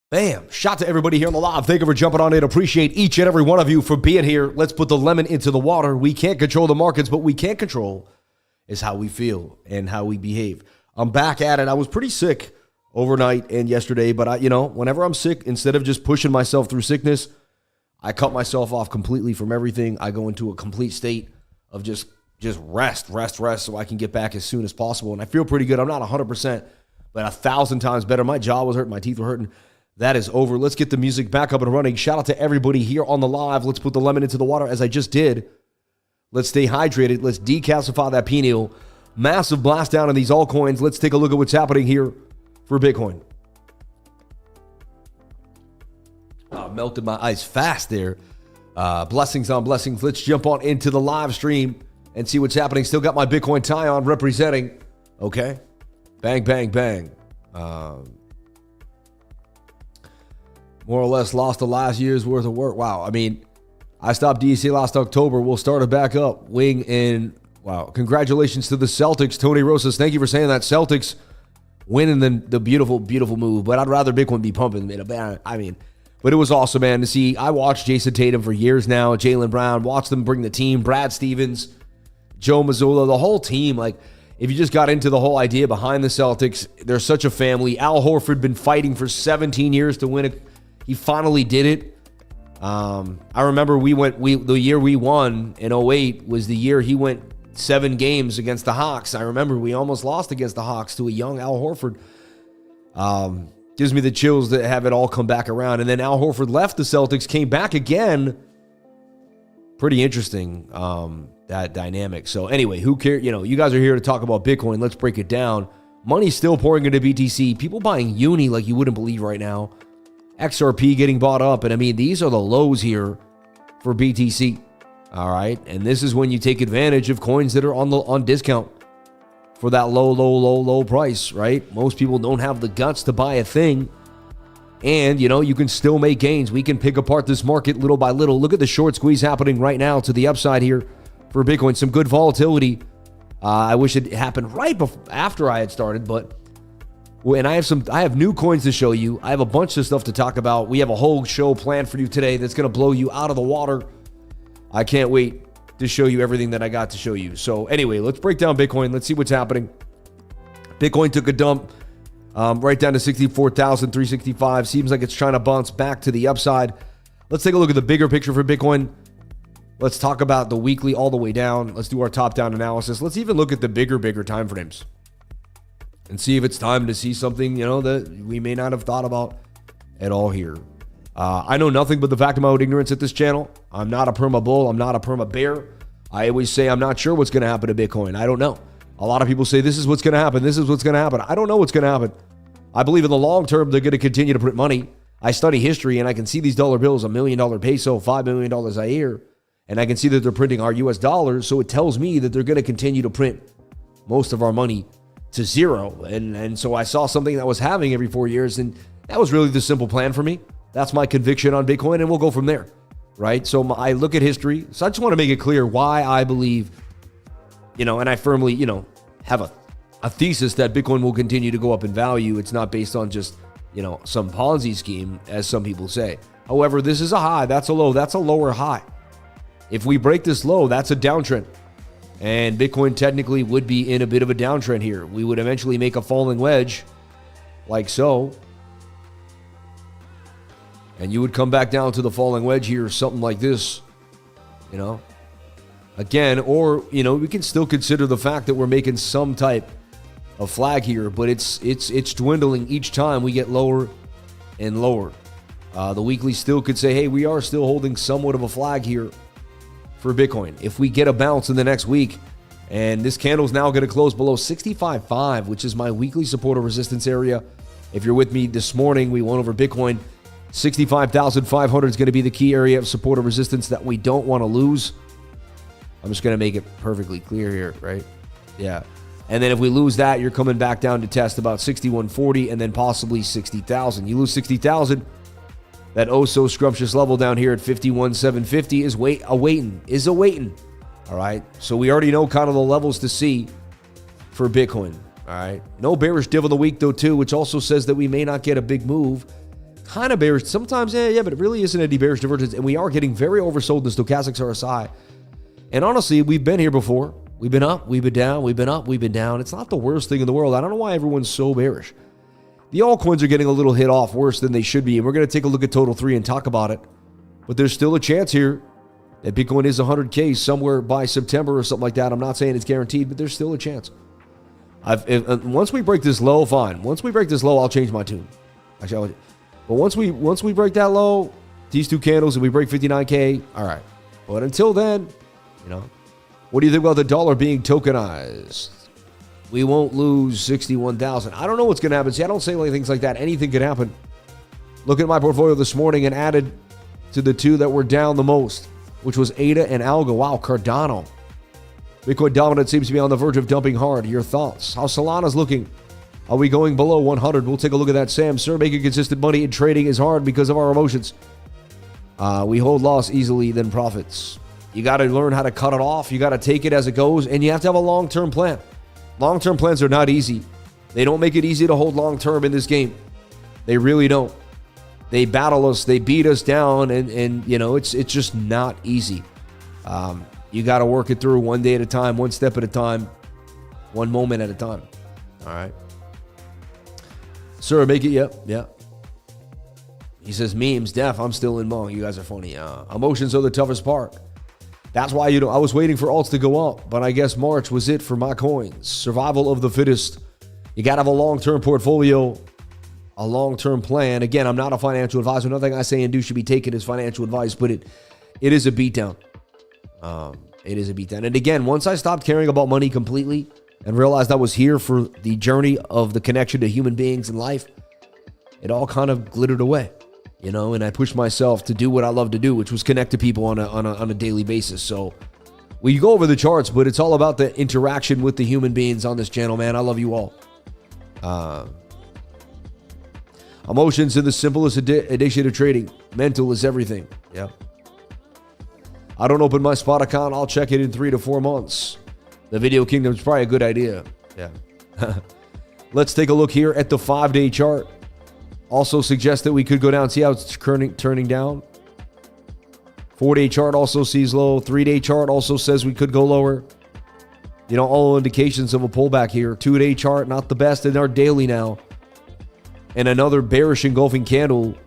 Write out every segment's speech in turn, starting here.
Bam. Shout to everybody here on the live. Thank you for jumping on in. Appreciate each and every one of you for being here. Let's put the lemon into the water. We can't control the markets, but we can control is how we feel and how we behave. I'm back at it. I was pretty sick overnight and yesterday, but whenever I'm sick, instead of just pushing myself through sickness, I cut myself off completely from everything. I go into a complete state of just rest so I can get back as soon as possible. And I feel pretty good. I'm not 100%, but 1,000 times better. My jaw was hurting. My teeth were hurting. That is over. Let's get the music back up and running. Shout out to everybody here on the live. Let's put the lemon into the water as I just did. Let's stay hydrated. Let's decalcify that pineal. Massive blast down on these altcoins. Let's take a look at what's happening here for Bitcoin. Melted my ice fast there. Blessings on blessings. Let's jump on into the live stream and see what's happening. Still got my Bitcoin tie on representing. Okay. Bang, bang, bang. More or less lost the last year's worth of work. Wow. I mean, I stopped DEC last October. We'll start it back up. Wing in. Wow. Congratulations to the Celtics. Tony Rosas, thank you for saying that. Celtics winning the beautiful, beautiful move. But I'd rather Bitcoin be pumping. But it was awesome, man, to see. I watched Jason Tatum for years now. Jaylen Brown. Watched them bring the team. Brad Stevens. Joe Mazzulla. The whole team. Like, if you just got into the whole idea behind the Celtics, they're such a family. Al Horford been fighting for 17 years to win it. He finally did it. I remember the year we won in 2008 was the year he went 7 games against the Hawks. I remember we almost lost against the Hawks to a young Al Horford. Gives me the chills to have it all come back around. And then Al Horford left the Celtics, came back again. Pretty interesting, that dynamic. So anyway, who cares? You guys are here to talk about Bitcoin. Let's break it down. Money's still pouring into BTC. People buying Uni like you wouldn't believe right now. XRP getting bought up. And I mean, these are the lows here for BTC. All right. And this is when you take advantage of coins that are on discount for that low price, right? Most people don't have the guts to buy a thing. And, you can still make gains. We can pick apart this market little by little. Look at the short squeeze happening right now to the upside here for Bitcoin. Some good volatility. I wish it happened right after I had started, but and I have new coins to show you. I have a bunch of stuff to talk about. We have a whole show planned for you today that's going to blow you out of the water. I can't wait to show you everything that I got to show you. So anyway, let's break down Bitcoin. Let's see what's happening. Bitcoin took a dump right down to 64,365. Seems like it's trying to bounce back to the upside. Let's take a look at the bigger picture for Bitcoin. Let's talk about the weekly all the way down. Let's do our top-down analysis. Let's even look at the bigger time frames and see if it's time to see something, that we may not have thought about at all here. I know nothing but the fact of my own ignorance at this channel. I'm not a perma bull. I'm not a perma bear. I always say I'm not sure what's going to happen to Bitcoin. I don't know. A lot of people say this is what's going to happen. This is what's going to happen. I don't know what's going to happen. I believe in the long term, they're going to continue to print money. I study history and I can see these dollar bills, $1 million peso, $5 million a year. And I can see that they're printing our US dollars. So it tells me that they're going to continue to print most of our money to zero. And so I saw something that was halving every 4 years. And that was really the simple plan for me. That's my conviction on Bitcoin. And we'll go from there. Right. So I look at history. So I just want to make it clear why I believe, and I firmly, have a thesis that Bitcoin will continue to go up in value. It's not based on just, some Ponzi scheme, as some people say. However, this is a high. That's a low. That's a lower high. If we break this low, that's a downtrend. And Bitcoin technically would be in a bit of a downtrend here. We would eventually make a falling wedge like so. And you would come back down to the falling wedge here, something like this, Again, or, we can still consider the fact that we're making some type of flag here, but it's dwindling each time we get lower and lower. The weekly still could say, hey, we are still holding somewhat of a flag here for Bitcoin. If we get a bounce in the next week, and this candle is now going to close below 65.5, which is my weekly support or resistance area. If you're with me this morning, we went over Bitcoin. 65,500 is going to be the key area of support or resistance that we don't want to lose. I'm just going to make it perfectly clear here, right? Yeah. And then if we lose that, you're coming back down to test about 6140 and then possibly 60,000. You lose 60,000, that oh so scrumptious level down here at 51,750 is awaiting. All right. So we already know kind of the levels to see for Bitcoin. All right. No bearish div of the week though too, which also says that we may not get a big move. kind of bearish. Sometimes, yeah, but it really isn't any bearish divergence. And we are getting very oversold in the stochastics RSI. And honestly, we've been here before. We've been up, we've been down, we've been up, we've been down. It's not the worst thing in the world. I don't know why everyone's so bearish. The altcoins are getting a little hit off worse than they should be. And we're going to take a look at Total 3 and talk about it. But there's still a chance here that Bitcoin is 100K somewhere by September or something like that. I'm not saying it's guaranteed, but there's still a chance. Once we break this low, fine. Once we break this low, I'll change my tune. Actually, but once we break that low, these two candles, and we break 59K, all right. But until then, what do you think about the dollar being tokenized? We won't lose 61,000. I don't know what's going to happen. See, I don't say things like that. Anything could happen. Look at my portfolio this morning and added to the two that were down the most, which was ADA and Algo. Wow, Cardano. Bitcoin dominance seems to be on the verge of dumping hard. Your thoughts? How Solana's looking? Are we going below 100? We'll take a look at that. Sam, sir, making consistent money in trading is hard because of our emotions. We hold loss easily than profits. You got to learn how to cut it off. You got to take it as it goes, and you have to have a long-term plan. Long-term plans are not easy. They don't make it easy to hold long-term in this game. They really don't. They battle us. They beat us down, and it's just not easy. You got to work it through one day at a time, one step at a time, one moment at a time. All right. Sir, make it. Yep. He says, memes, def, I'm still in Monk. You guys are funny. Emotions are the toughest part. That's why, I was waiting for alts to go up, but I guess March was it for my coins. Survival of the fittest. You got to have a long-term portfolio, a long-term plan. Again, I'm not a financial advisor. Nothing I say and do should be taken as financial advice, but it is a beatdown. It is a beatdown. And again, once I stopped caring about money completely and realized I was here for the journey of the connection to human beings and life, it all kind of glittered away. And I pushed myself to do what I love to do, which was connect to people on a daily basis. So we go over the charts, but it's all about the interaction with the human beings on this channel, man. I love you all. Emotions are the simplest addiction to trading. Mental is everything. Yeah. I don't open my spot account. I'll check it in 3 to 4 months. The Video Kingdom is probably a good idea. Yeah. Let's take a look here at the 5-day chart. Also suggests that we could go down. See how it's turning down? 4-day chart also sees low. 3-day chart also says we could go lower. All indications of a pullback here. 2-day chart, not the best in our daily now. And another bearish engulfing candle.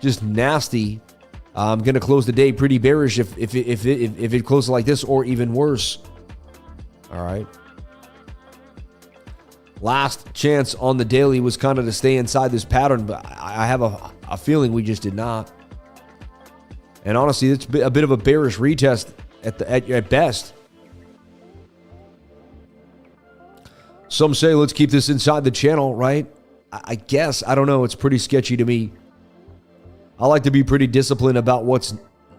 Just nasty. I'm going to close the day pretty bearish if it closes like this or even worse. All right. Last chance on the daily was kind of to stay inside this pattern, but I have a feeling we just did not. And honestly, it's a bit of a bearish retest at best. Some say let's keep this inside the channel, right? I guess. I don't know. It's pretty sketchy to me. I like to be pretty disciplined about what's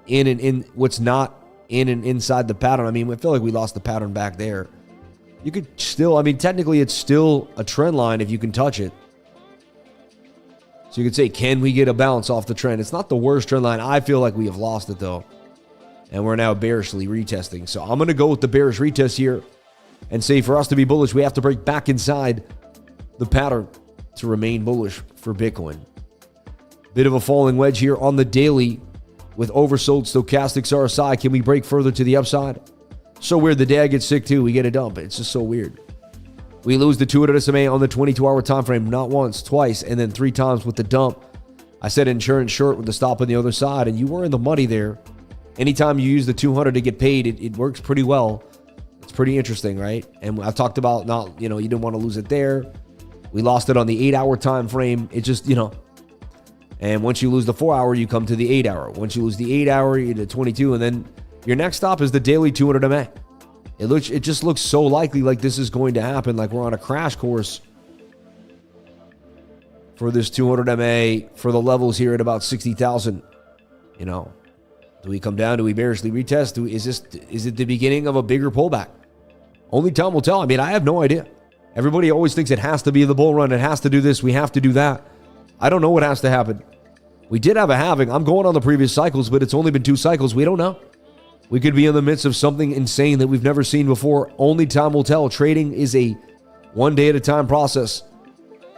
what's not in and inside the pattern. I mean, I feel like we lost the pattern back there. You could still, technically it's still a trend line if you can touch it. So you could say, can we get a bounce off the trend? It's not the worst trend line. I feel like we have lost it though. And we're now bearishly retesting. So I'm going to go with the bearish retest here and say for us to be bullish, we have to break back inside the pattern to remain bullish for Bitcoin. Bit of a falling wedge here on the daily with oversold stochastics RSI. Can we break further to the upside? So weird. The day I get sick too, we get a dump. It's just so weird. We lose the 200 SMA on the 22-hour time frame, not once, twice, and then 3 times with the dump. I said insurance short with the stop on the other side, and you were in the money there. Anytime you use the 200 to get paid, it works pretty well. It's pretty interesting, right? And I've talked about you didn't want to lose it there. We lost it on the 8-hour time frame. It just, And once you lose the 4-hour, you come to the 8-hour. Once you lose the 8-hour, you're to 22, and then your next stop is the daily 200 MA. It just looks so likely like this is going to happen, like we're on a crash course for this 200 MA for the levels here at about 60,000. Do we come down? Do we bearishly retest? Is it the beginning of a bigger pullback? Only time will tell. I have no idea. Everybody always thinks it has to be the bull run. It has to do this. We have to do that. I don't know what has to happen. We did have a halving. I'm going on the previous cycles, but it's only been 2 cycles. We don't know. We could be in the midst of something insane that we've never seen before. Only time will tell. Trading is a one day at a time process.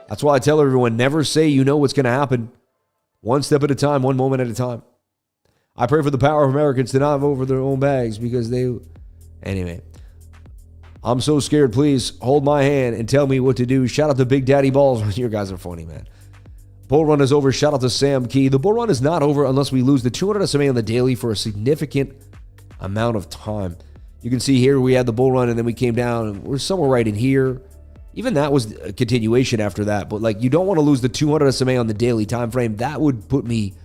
That's why I tell everyone, never say you know what's going to happen. One step at a time, one moment at a time. I pray for the power of Americans to not have over their own bags because they... Anyway. I'm so scared. Please hold my hand and tell me what to do. Shout out to Big Daddy Balls. You guys are funny, man. Bull run is over. Shout out to Sam Key. The bull run is not over unless we lose the 200 SMA on the daily for a significant amount of time. You can see here we had the bull run and then we came down and we're somewhere right in here. Even that was a continuation after that. But like, you don't want to lose the 200 SMA on the daily time frame. That would put me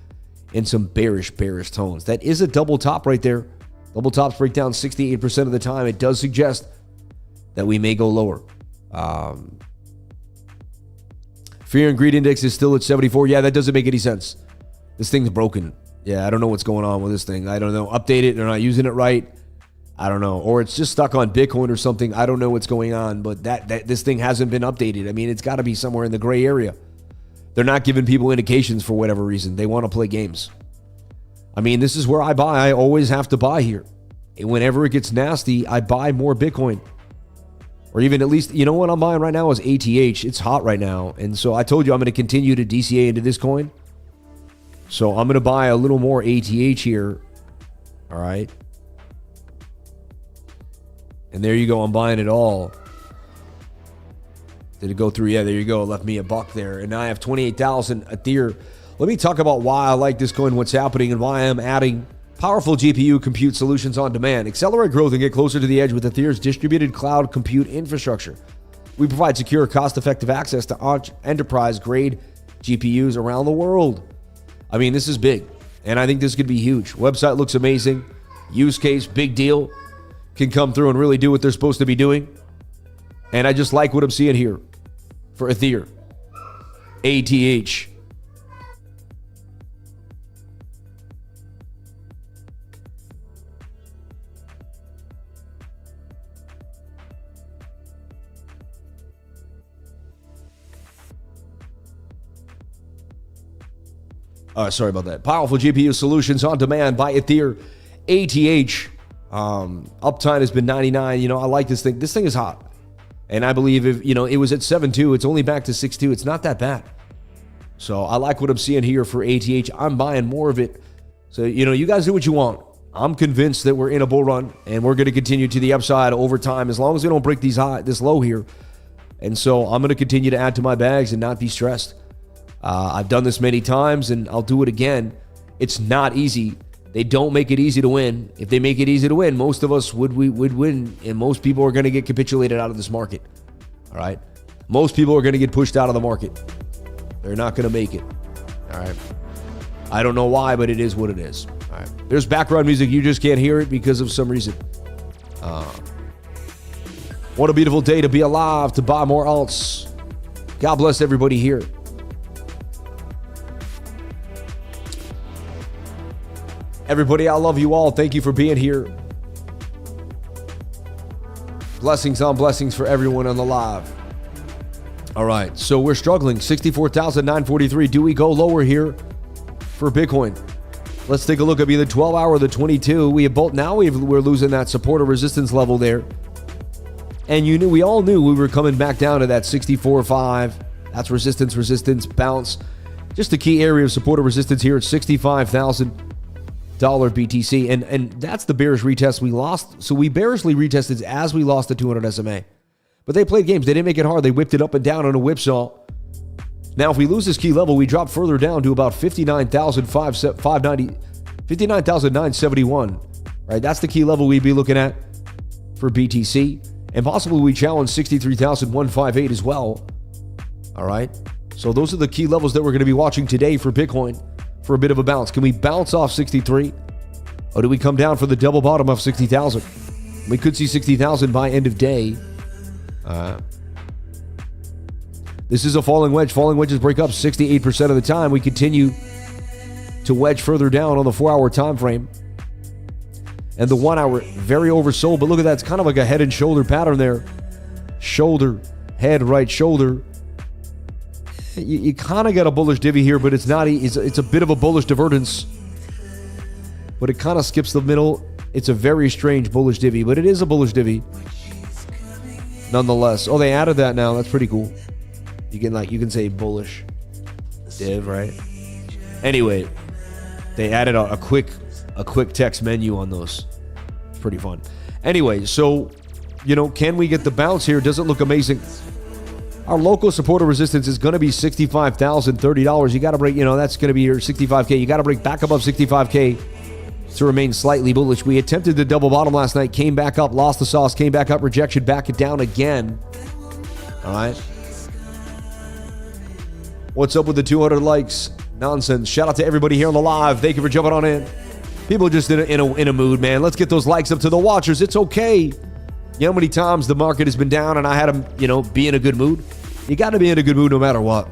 in some bearish tones. That is a double top right there. Double tops break down 68% of the time. It does suggest that we may go lower. Fear and greed index is still at 74. Yeah, that doesn't make any sense. This thing's broken. Yeah, I don't know what's going on with this thing. I don't know. Update it. They're not using it right. I don't know. Or it's just stuck on Bitcoin or something. I don't know what's going on, but this thing hasn't been updated. I mean, it's got to be somewhere in the gray area. They're not giving people indications for whatever reason. They want to play games. I mean, this is where I buy. I always have to buy here. And whenever it gets nasty, I buy more Bitcoin. Or even at least, you know what I'm buying right now is ATH. It's hot right now. And so I told you I'm going to continue to DCA into this coin. So I'm going to buy a little more ATH here. All right. And there you go. I'm buying it all. Did it go through? Yeah, there you go. It left me a buck there. And now I have 28,000 Ether. Let me talk about why I like this coin, what's happening, and why I'm adding powerful GPU compute solutions on demand. Accelerate growth and get closer to the edge with Ethereum's distributed cloud compute infrastructure. We provide secure, cost-effective access to enterprise-grade GPUs around the world. I mean, this is big, and I think this could be huge. Website looks amazing. Use case, big deal. Can come through and really do what they're supposed to be doing. And I just like what I'm seeing here for Ether. ATH. Sorry about that. Powerful GPU solutions on demand by Ether. ATH. Uptime has been 99. You know, I like this thing. This thing is hot. And I believe if, you know, it was at 7.2. It's only back to 6.2. It's not that bad. So I like what I'm seeing here for ATH. I'm buying more of it. So, you know, you guys do what you want. I'm convinced that we're in a bull run and we're going to continue to the upside over time as long as we don't break these high, this low here. And so I'm going to continue to add to my bags and not be stressed. I've done this many times and I'll do it again. It's not easy. They don't make it easy to win. If they make it easy to win, most of us would win, and most people are going to get capitulated out of this market. All right? Most people are going to get pushed out of the market. They're not going to make it. All right? I don't know why, but it is what it is. All right? There's background music. You just can't hear it because of some reason. What a beautiful day to be alive, to buy more alts. God bless everybody here. Everybody, I love you all. Thank you for being here. Blessings on blessings for everyone on the live. All right, so we're struggling. 64,943. Do we go lower here for Bitcoin? Let's take a look at either 12-hour or the 22. We have both. Now we're losing that support or resistance level there. And we all knew we were coming back down to that 64.5. That's resistance, bounce. Just the key area of support or resistance here at 65,000. BTC, and that's the bearish retest we lost. So we bearishly retested as we lost the 200 SMA. But they played games. They didn't make it hard. They whipped it up and down on a whipsaw. Now, if we lose this key level, we drop further down to about 59,971. Right? That's the key level we'd be looking at for BTC. And possibly we challenge 63,158 as well. All right? So those are the key levels that we're going to be watching today for Bitcoin. For a bit of a bounce. Can we bounce off 63? Or do we come down for the double bottom of 60,000? We could see 60,000 by end of day. This is a falling wedge. Falling wedges break up 68% of the time. We continue to wedge further down on the 4-hour time frame. And the 1 hour, very oversold. But look at that. It's kind of like a head and shoulder pattern there. Shoulder, head, right shoulder. You kind of got a bullish divvy here, but it's not. It's a bit of a bullish divergence, but it kind of skips the middle. It's a very strange bullish divvy, but it is a bullish divvy nonetheless. Oh, they added that now. That's pretty cool. You can say bullish div, right? Anyway, they added a quick text menu on those. Pretty fun. Anyway, so, you know, can we get the bounce here? Does it look amazing? Our local support of resistance is going to be $65,030. You got to break, you know, that's going to be your 65K. You got to break back above 65K to remain slightly bullish. We attempted the double bottom last night, came back up, lost the sauce, came back up, rejection, back it down again. All right. What's up with the 200 likes? Nonsense. Shout out to everybody here on the live. Thank you for jumping on in. People just in a mood, man. Let's get those likes up to the watchers. It's okay. You know how many times the market has been down and I had them, you know, be in a good mood? You got to be in a good mood no matter what.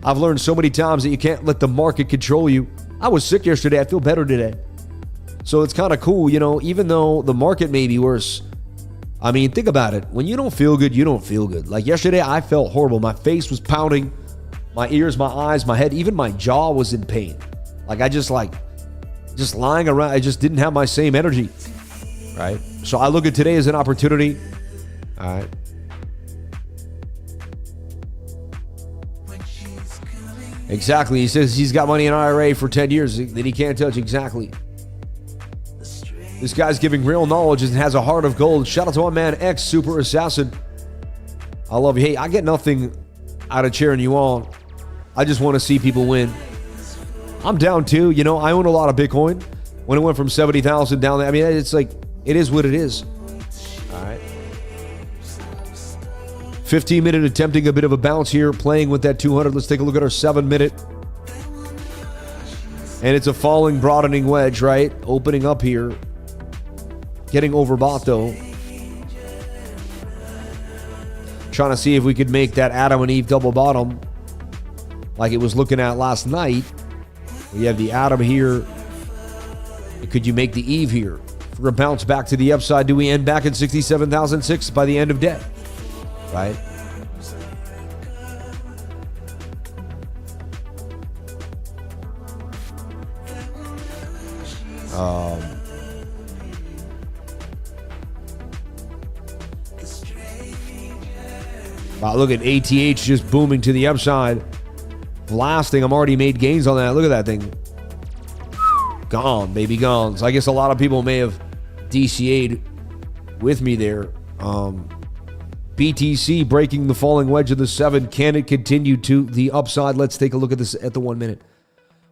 I've learned so many times that you can't let the market control you. I was sick yesterday. I feel better today. So it's kind of cool, you know, even though the market may be worse. I mean, think about it. When you don't feel good, you don't feel good. Like yesterday, I felt horrible. My face was pounding. My ears, my eyes, my head, even my jaw was in pain. Like I just lying around. I just didn't have my same energy, right? So I look at today as an opportunity. All right. Exactly. He says he's got money in IRA for 10 years that he can't touch. Exactly. This guy's giving real knowledge and has a heart of gold. Shout out to my man X Super Assassin. I love you. Hey, I get nothing out of cheering you on. I just want to see people win. I'm down too. You know, I own a lot of Bitcoin. When it went from 70,000 down there, I mean, it's like, it is what it is. All right. 15-minute attempting a bit of a bounce here, playing with that 200. Let's take a look at our 7-minute. And it's a falling, broadening wedge, right? Opening up here. Getting overbought though. Trying to see if we could make that Adam and Eve double bottom like it was looking at last night. We have the Adam here. Could you make the Eve here? For a bounce back to the upside, do we end back at 67,006 by the end of day? Right? Wow, look at ATH just booming to the upside. Blasting. I'm already made gains on that. Look at that thing. Gone, baby, gone. So I guess a lot of people may have DCA'd with me there. BTC breaking the falling wedge of the 7. Can it continue to the upside? Let's take a look at this at the 1 minute.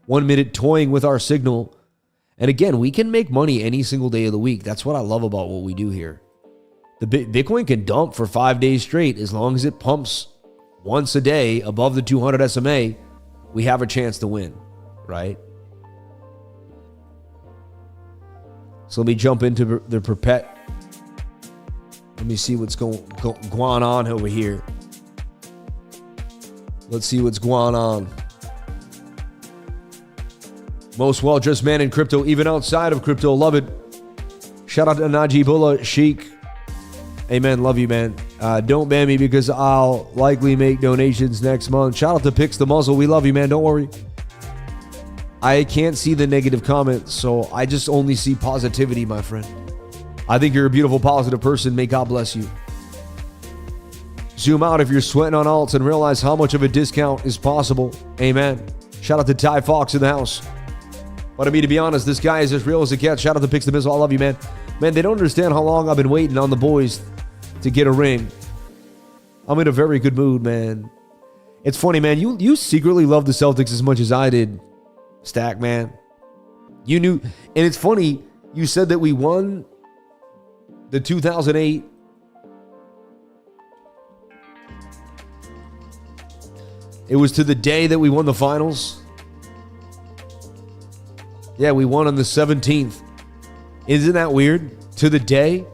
1 minute toying with our signal. And again, we can make money any single day of the week. That's what I love about what we do here. The Bitcoin can dump for 5 days straight. As long as it pumps once a day above the 200 SMA, we have a chance to win, right? So let me jump into the perpet. Let me see what's going on over here. Let's see what's going on. Most well-dressed man in crypto, even outside of crypto. Love it. Shout out to Najibullah Sheikh. Amen. Love you, man. Don't ban me because I'll likely make donations next month. Shout out to Pix the Muzzle. We love you, man. Don't worry. I can't see the negative comments, so I just only see positivity, my friend. I think you're a beautiful, positive person. May God bless you. Zoom out if you're sweating on alts and realize how much of a discount is possible. Amen. Shout out to Ty Fox in the house. But I mean, to be honest, this guy is as real as it gets. Shout out to Pix the Muzzle. I love you, man. Man, they don't understand how long I've been waiting on the boys to get a ring. I'm in a very good mood, man. It's funny, man. You secretly love the Celtics as much as I did, Stack, man. You knew. And it's funny, you said that we won the 2008. It was to the day that we won the finals. Yeah, we won on the 17th. Isn't that weird? To the day?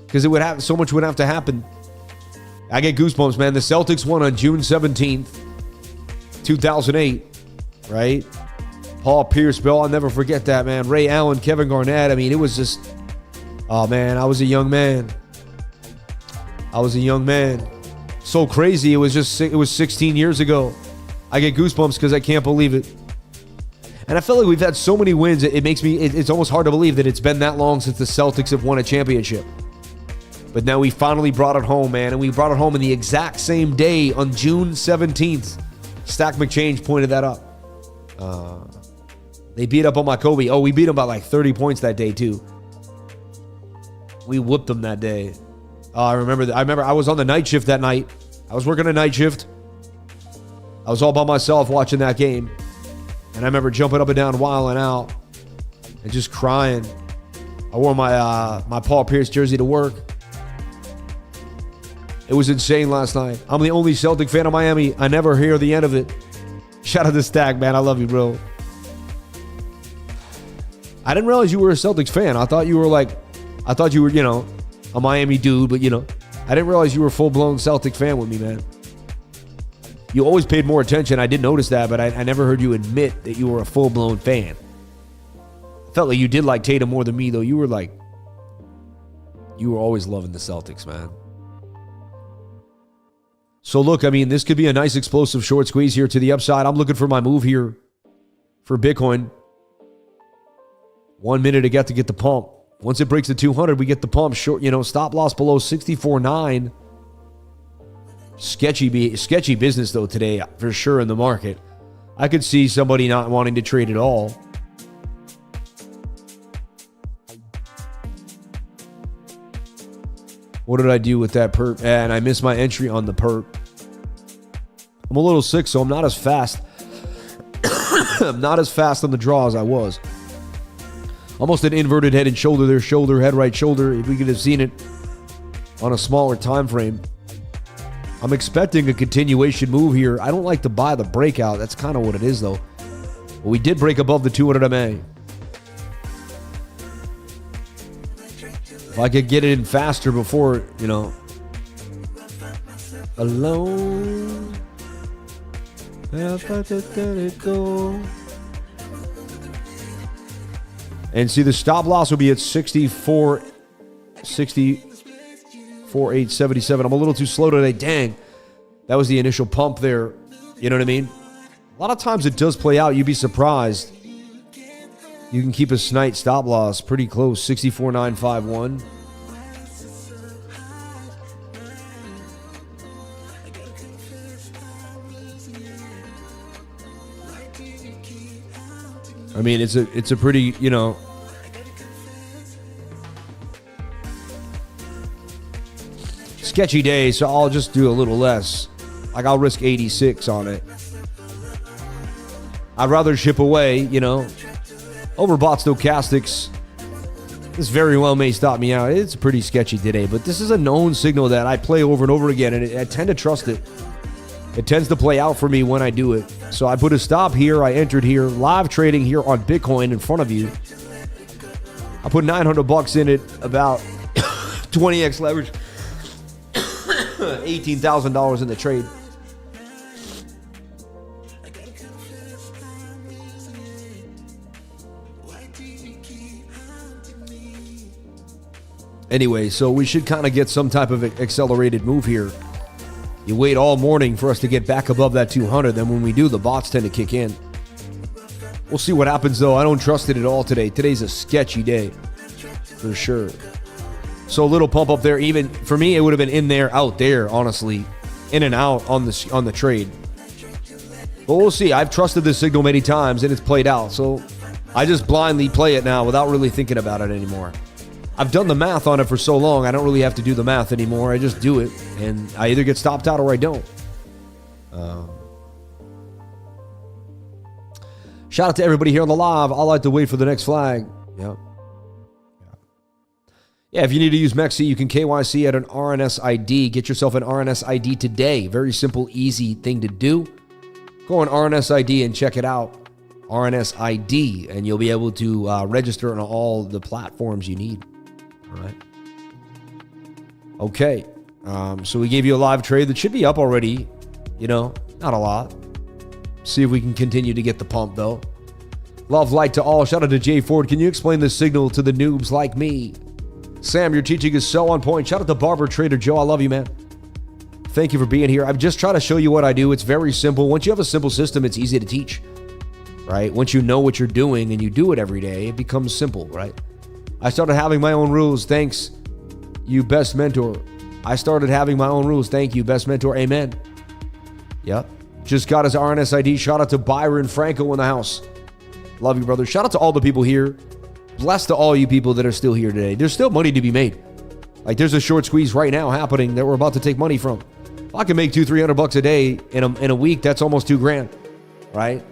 Because it would have so much would have to happen. I get goosebumps, man. The Celtics won on June 17th, 2008, right? Paul Pierce, Bill, I'll never forget that, man. Ray Allen, Kevin Garnett. I mean, it was just, oh, man, I was a young man. So crazy. It was 16 years ago. I get goosebumps because I can't believe it. And I feel like we've had so many wins, it makes me, it's almost hard to believe that it's been that long since the Celtics have won a championship. But now we finally brought it home, man. And we brought it home in the exact same day on June 17th. Stack McChange pointed that up. They beat up on my Kobe. Oh, we beat them by like 30 points that day too. We whooped them that day. I remember I was on the night shift that night. I was working a night shift. I was all by myself watching that game. And I remember jumping up and down, wilding out, and just crying. I wore my Paul Pierce jersey to work. It was insane last night. I'm the only Celtic fan of Miami. I never hear the end of it. Shout out to Stack, man. I love you, bro. I didn't realize you were a Celtics fan. I thought you were, you know, a Miami dude, but, you know, I didn't realize you were a full-blown Celtic fan with me, man. You always paid more attention. I did notice that, but I never heard you admit that you were a full-blown fan. I felt like you did like Tatum more than me, though. You were always loving the Celtics, man. So, look, I mean, this could be a nice explosive short squeeze here to the upside. I'm looking for my move here for Bitcoin. 1 minute to get the pump. Once it breaks the 200, we get the pump. Short, you know, stop loss below 64.9. Sketchy business, though, today, for sure, in the market. I could see somebody not wanting to trade at all. What did I do with that perp? And I missed my entry on the perp. I'm a little sick, so I'm not as fast. I'm not as fast on the draw as I was. Almost an inverted head and shoulder there. Shoulder, head, right shoulder. If we could have seen it on a smaller time frame. I'm expecting a continuation move here. I don't like to buy the breakout. That's kind of what it is, though. But we did break above the 200 MA. If I could get it in faster before, you know. Alone. And see, the stop loss will be at 64.877. I'm a little too slow today. Dang. That was the initial pump there. You know what I mean? A lot of times it does play out. You'd be surprised. You can keep a snipe stop loss pretty close. 64.951. I mean, it's a pretty, you know, sketchy day, so I'll just do a little less. Like, I'll risk 86 on it. I'd rather ship away, you know. Overbought stochastics. This very well may stop me out. It's pretty sketchy today, but this is a known signal that I play over and over again, and I tend to trust it. It tends to play out for me when I do it. So I put a stop here. I entered here. Live trading here on Bitcoin in front of you. I put $900 in it, about 20x leverage. $18,000 in the trade. Anyway, so we should kind of get some type of accelerated move here. You wait all morning for us to get back above that 200. Then when we do, the bots tend to kick in. We'll see what happens, though. I don't trust it at all today. Today's a sketchy day for sure. So a little pump up there. Even for me, it would have been in there, out there, honestly. In and out on the trade. But we'll see. I've trusted this signal many times, and it's played out. So I just blindly play it now without really thinking about it anymore. I've done the math on it for so long, I don't really have to do the math anymore. I just do it, and I either get stopped out or I don't. Shout out to everybody here on the live. I'll like to wait for the next flag. Yeah, if you need to use MEXC, you can KYC at an RNSID. Get yourself an RNSID today. Very simple, easy thing to do. Go on RNSID and check it out. RNSID, and you'll be able to register on all the platforms you need. All right. Okay. So we gave you a live trade that should be up already. You know, not a lot. See if we can continue to get the pump, though. Love, light to all. Shout out to Jay Ford. Can you explain the signal to the noobs like me? Sam, your teaching is so on point. Shout out to Barber Trader Joe. I love you, man. Thank you for being here. I'm just trying to show you what I do. It's very simple. Once you have a simple system, it's easy to teach, right? Once you know what you're doing and you do it every day, it becomes simple, right? I started having my own rules. Thanks, you best mentor. I started having my own rules. Thank you, best mentor. Amen. Yep. Just got his RNSID. Shout out to Byron Franco in the house. Love you, brother. Shout out to all the people here. Blessed to all you people that are still here today. There's still money to be made. Like, there's a short squeeze right now happening that we're about to take money from. If I can make $200-300 a day in a week, that's almost $2,000, right?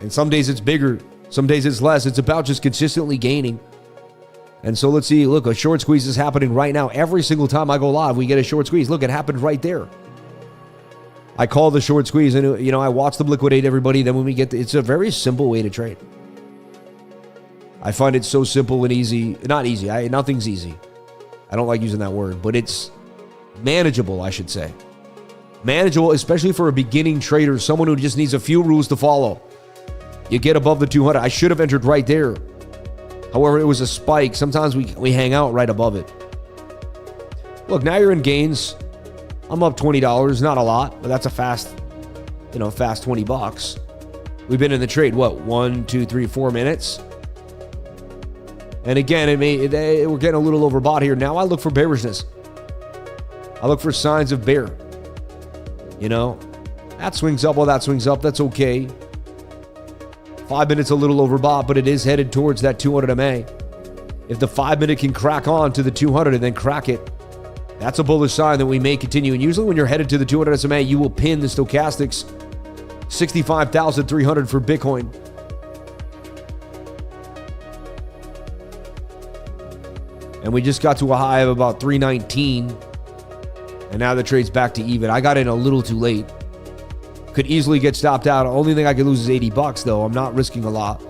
And some days it's bigger, some days it's less. It's about just consistently gaining. And so let's see. Look, a short squeeze is happening right now. Every single time I go live, we get a short squeeze. Look, it happened right there. I call the short squeeze, and I watch them liquidate everybody. Then when we get it's a very simple way to trade. I find it so simple and easy. Not easy. Nothing's easy. I don't like using that word, but it's manageable, I should say. Manageable, especially for a beginning trader, someone who just needs a few rules to follow. You get above the 200. I should have entered right there. However, it was a spike. Sometimes we hang out right above it. Look, now you're in gains. I'm up $20. Not a lot, but that's a fast $20. We've been in the trade, what, 1, 2, 3, 4 minutes? And again, we're getting a little overbought here. Now I look for bearishness. I look for signs of bear. That swings up. Well, that swings up. That's okay. 5 minutes a little overbought, but it is headed towards that 200 MA. If the 5 minute can crack on to the 200 and then crack it, that's a bullish sign that we may continue. And usually when you're headed to the 200 SMA, you will pin the stochastics. 65,300 for Bitcoin. And we just got to a high of about 319. And now the trade's back to even. I got in a little too late. Could easily get stopped out. Only thing I could lose is $80 though. I'm not risking a lot.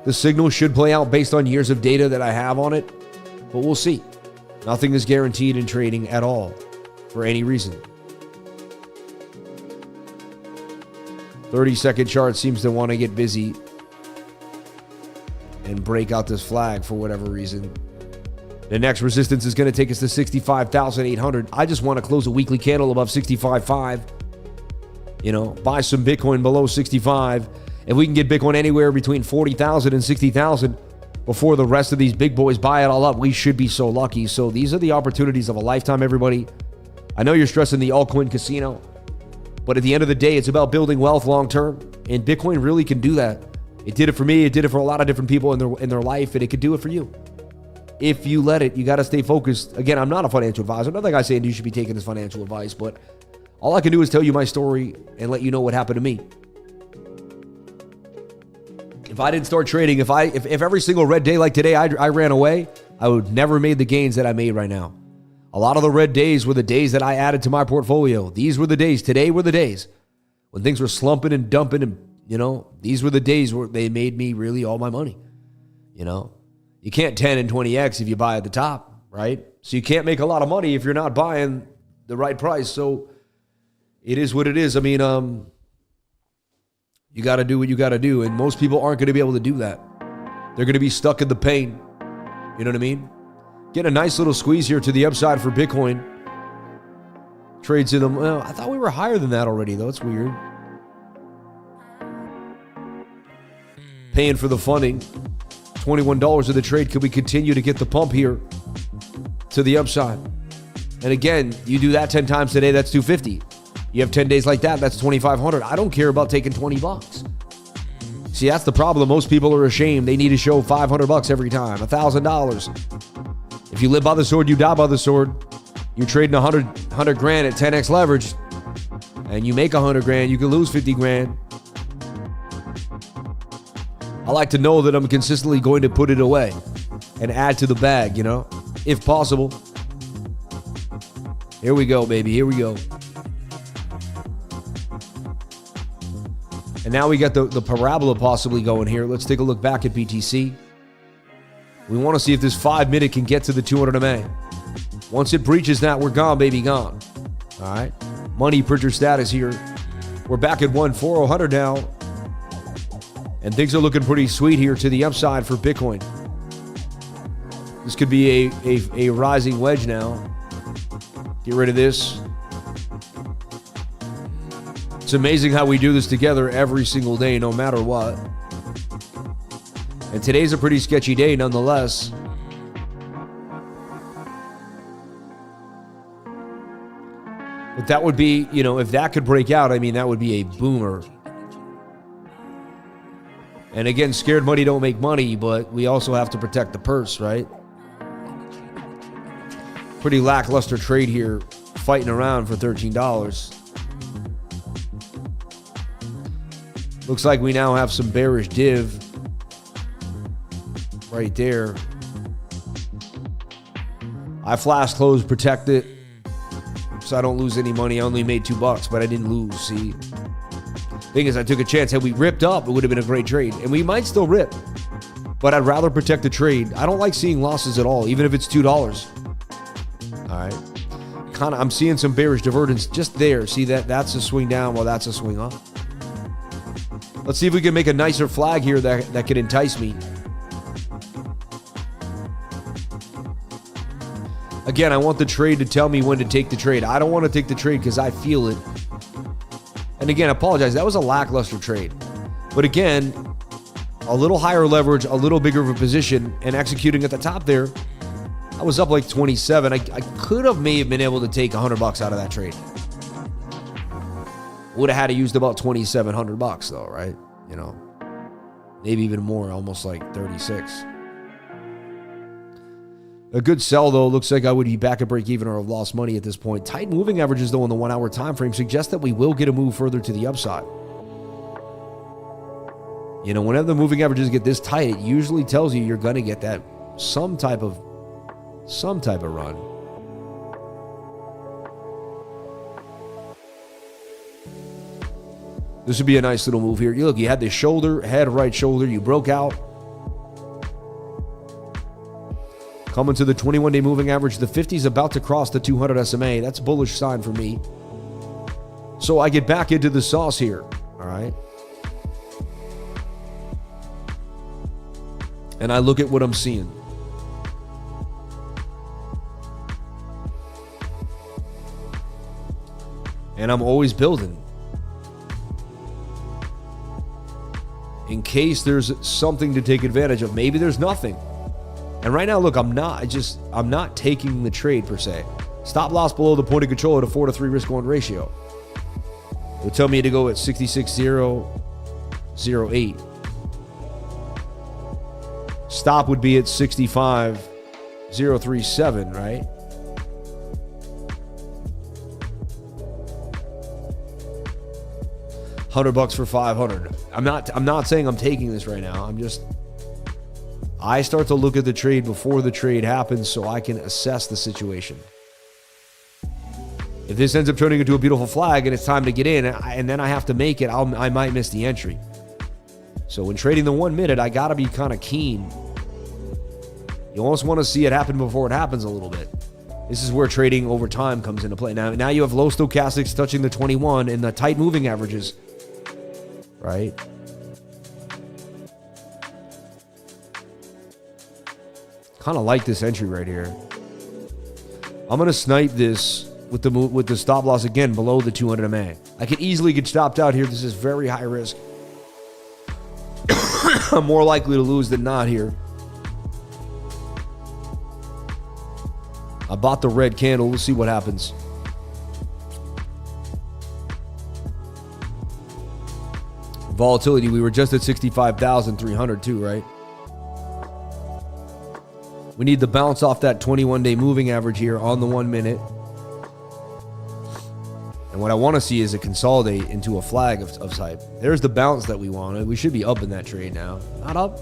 The signal should play out based on years of data that I have on it. But we'll see. Nothing is guaranteed in trading at all for any reason. 30-second chart seems to want to get busy and break out this flag for whatever reason. The next resistance is going to take us to 65,800. I just want to close a weekly candle above 65.5. Buy some Bitcoin below 65. If we can get Bitcoin anywhere between 40,000 and 60,000 before the rest of these big boys buy it all up, we should be so lucky. So these are the opportunities of a lifetime, everybody. I know you're stressing the altcoin casino, but at the end of the day, it's about building wealth long term, and Bitcoin really can do that. It did it for me. It did it for a lot of different people in their life, and it could do it for you. If you let it, you got to stay focused. Again, I'm not a financial advisor. Nothing I say you should be taking this financial advice, but all I can do is tell you my story and let you know what happened to me. If I didn't start trading, if every single red day like today I ran away, I would never made the gains that I made right now. A lot of the red days were the days that I added to my portfolio. These were the days. Today were the days when things were slumping and dumping, and these were the days where they made me really all my money. You can't 10 and 20x if you buy at the top, right? So you can't make a lot of money if you're not buying the right price. So it is what it is. I mean, you got to do what you got to do. And most people aren't going to be able to do that. They're going to be stuck in the pain. You know what I mean? Get a nice little squeeze here to the upside for Bitcoin. Trades in them. Well, I thought we were higher than that already, though. It's weird. Paying for the funding. $21 of the trade. Could we continue to get the pump here to the upside? And again, you do that 10 times today, that's $250. You have 10 days like that, that's $2,500. I don't care about taking $20. See, that's the problem. Most people are ashamed. They need to show $500 every time, $1,000. If you live by the sword, you die by the sword. You're trading 100 grand at 10x leverage, and you make 100 grand, you can lose 50 grand. I like to know that I'm consistently going to put it away and add to the bag, if possible. Here we go, baby. Here we go. And now we got the parabola possibly going here. Let's take a look back at BTC. We want to see if this 5 minute can get to the 200 MA. Once it breaches that, we're gone, baby, gone. All right. Money printer status here. We're back at 1,400 now. And things are looking pretty sweet here to the upside for Bitcoin. This could be a rising wedge now. Get rid of this. It's amazing how we do this together every single day, no matter what. And today's a pretty sketchy day nonetheless. But that would be, if that could break out, I mean, that would be a boomer. And again, scared money don't make money, but we also have to protect the purse, right? Pretty lackluster trade here, fighting around for $13. Looks like we now have some bearish div right there. I flash close, protect it, so I don't lose any money. I only made $2, but I didn't lose, see? Thing is, I took a chance. Had we ripped up, it would have been a great trade. And we might still rip, but I'd rather protect the trade. I don't like seeing losses at all, even if it's $2. All right. I'm seeing some bearish divergence just there. See that? That's a swing down while that's a swing up. Let's see if we can make a nicer flag here that could entice me. Again, I want the trade to tell me when to take the trade. I don't want to take the trade because I feel it. And again, I apologize. That was a lackluster trade. But again, a little higher leverage, a little bigger of a position, and executing at the top there, I was up like 27. I could have may have been able to take $100 out of that trade. Would have had to use about $2,700 though, right? You know, maybe even more, almost like 36. A good sell, though. Looks like I would be back at break even or have lost money at this point. Tight moving averages, though, in the 1 hour time frame suggest that we will get a move further to the upside. You know, whenever the moving averages get this tight, it usually tells you you're going to get that some type of run. This would be a nice little move here. You look, you had the shoulder, head, right shoulder. You broke out. Coming to the 21-day moving average, the 50 is about to cross the 200 SMA. That's a bullish sign for me. So I get back into the sauce here, all right? And I look at what I'm seeing. And I'm always building. In case there's something to take advantage of. Maybe there's nothing. And right now, look, I'm not taking the trade per se. Stop loss below the point of control at a 4-to-3 risk-on ratio. It would tell me to go at 66.008. Stop would be at 65.037, right? $100 for 500. I'm not saying I'm taking this right now. I start to look at the trade before the trade happens so I can assess the situation. If this ends up turning into a beautiful flag and it's time to get in and then I have to make it, I might miss the entry. So when trading the 1 minute, I got to be kind of keen. You almost want to see it happen before it happens a little bit. This is where trading over time comes into play. Now you have low stochastics touching the 21 and the tight moving averages, right? Kind of like this entry right here. I'm going to snipe this with the stop loss again below the 200 MA. I could easily get stopped out here. This is very high risk. I'm more likely to lose than not here. I bought the red candle. We'll see what happens. Volatility, we were just at 65,300 too, right? We need to bounce off that 21-day moving average here on the 1 minute. And what I want to see is a consolidate into a flag of type. There's the bounce that we wanted. We should be up in that trade now. Not up.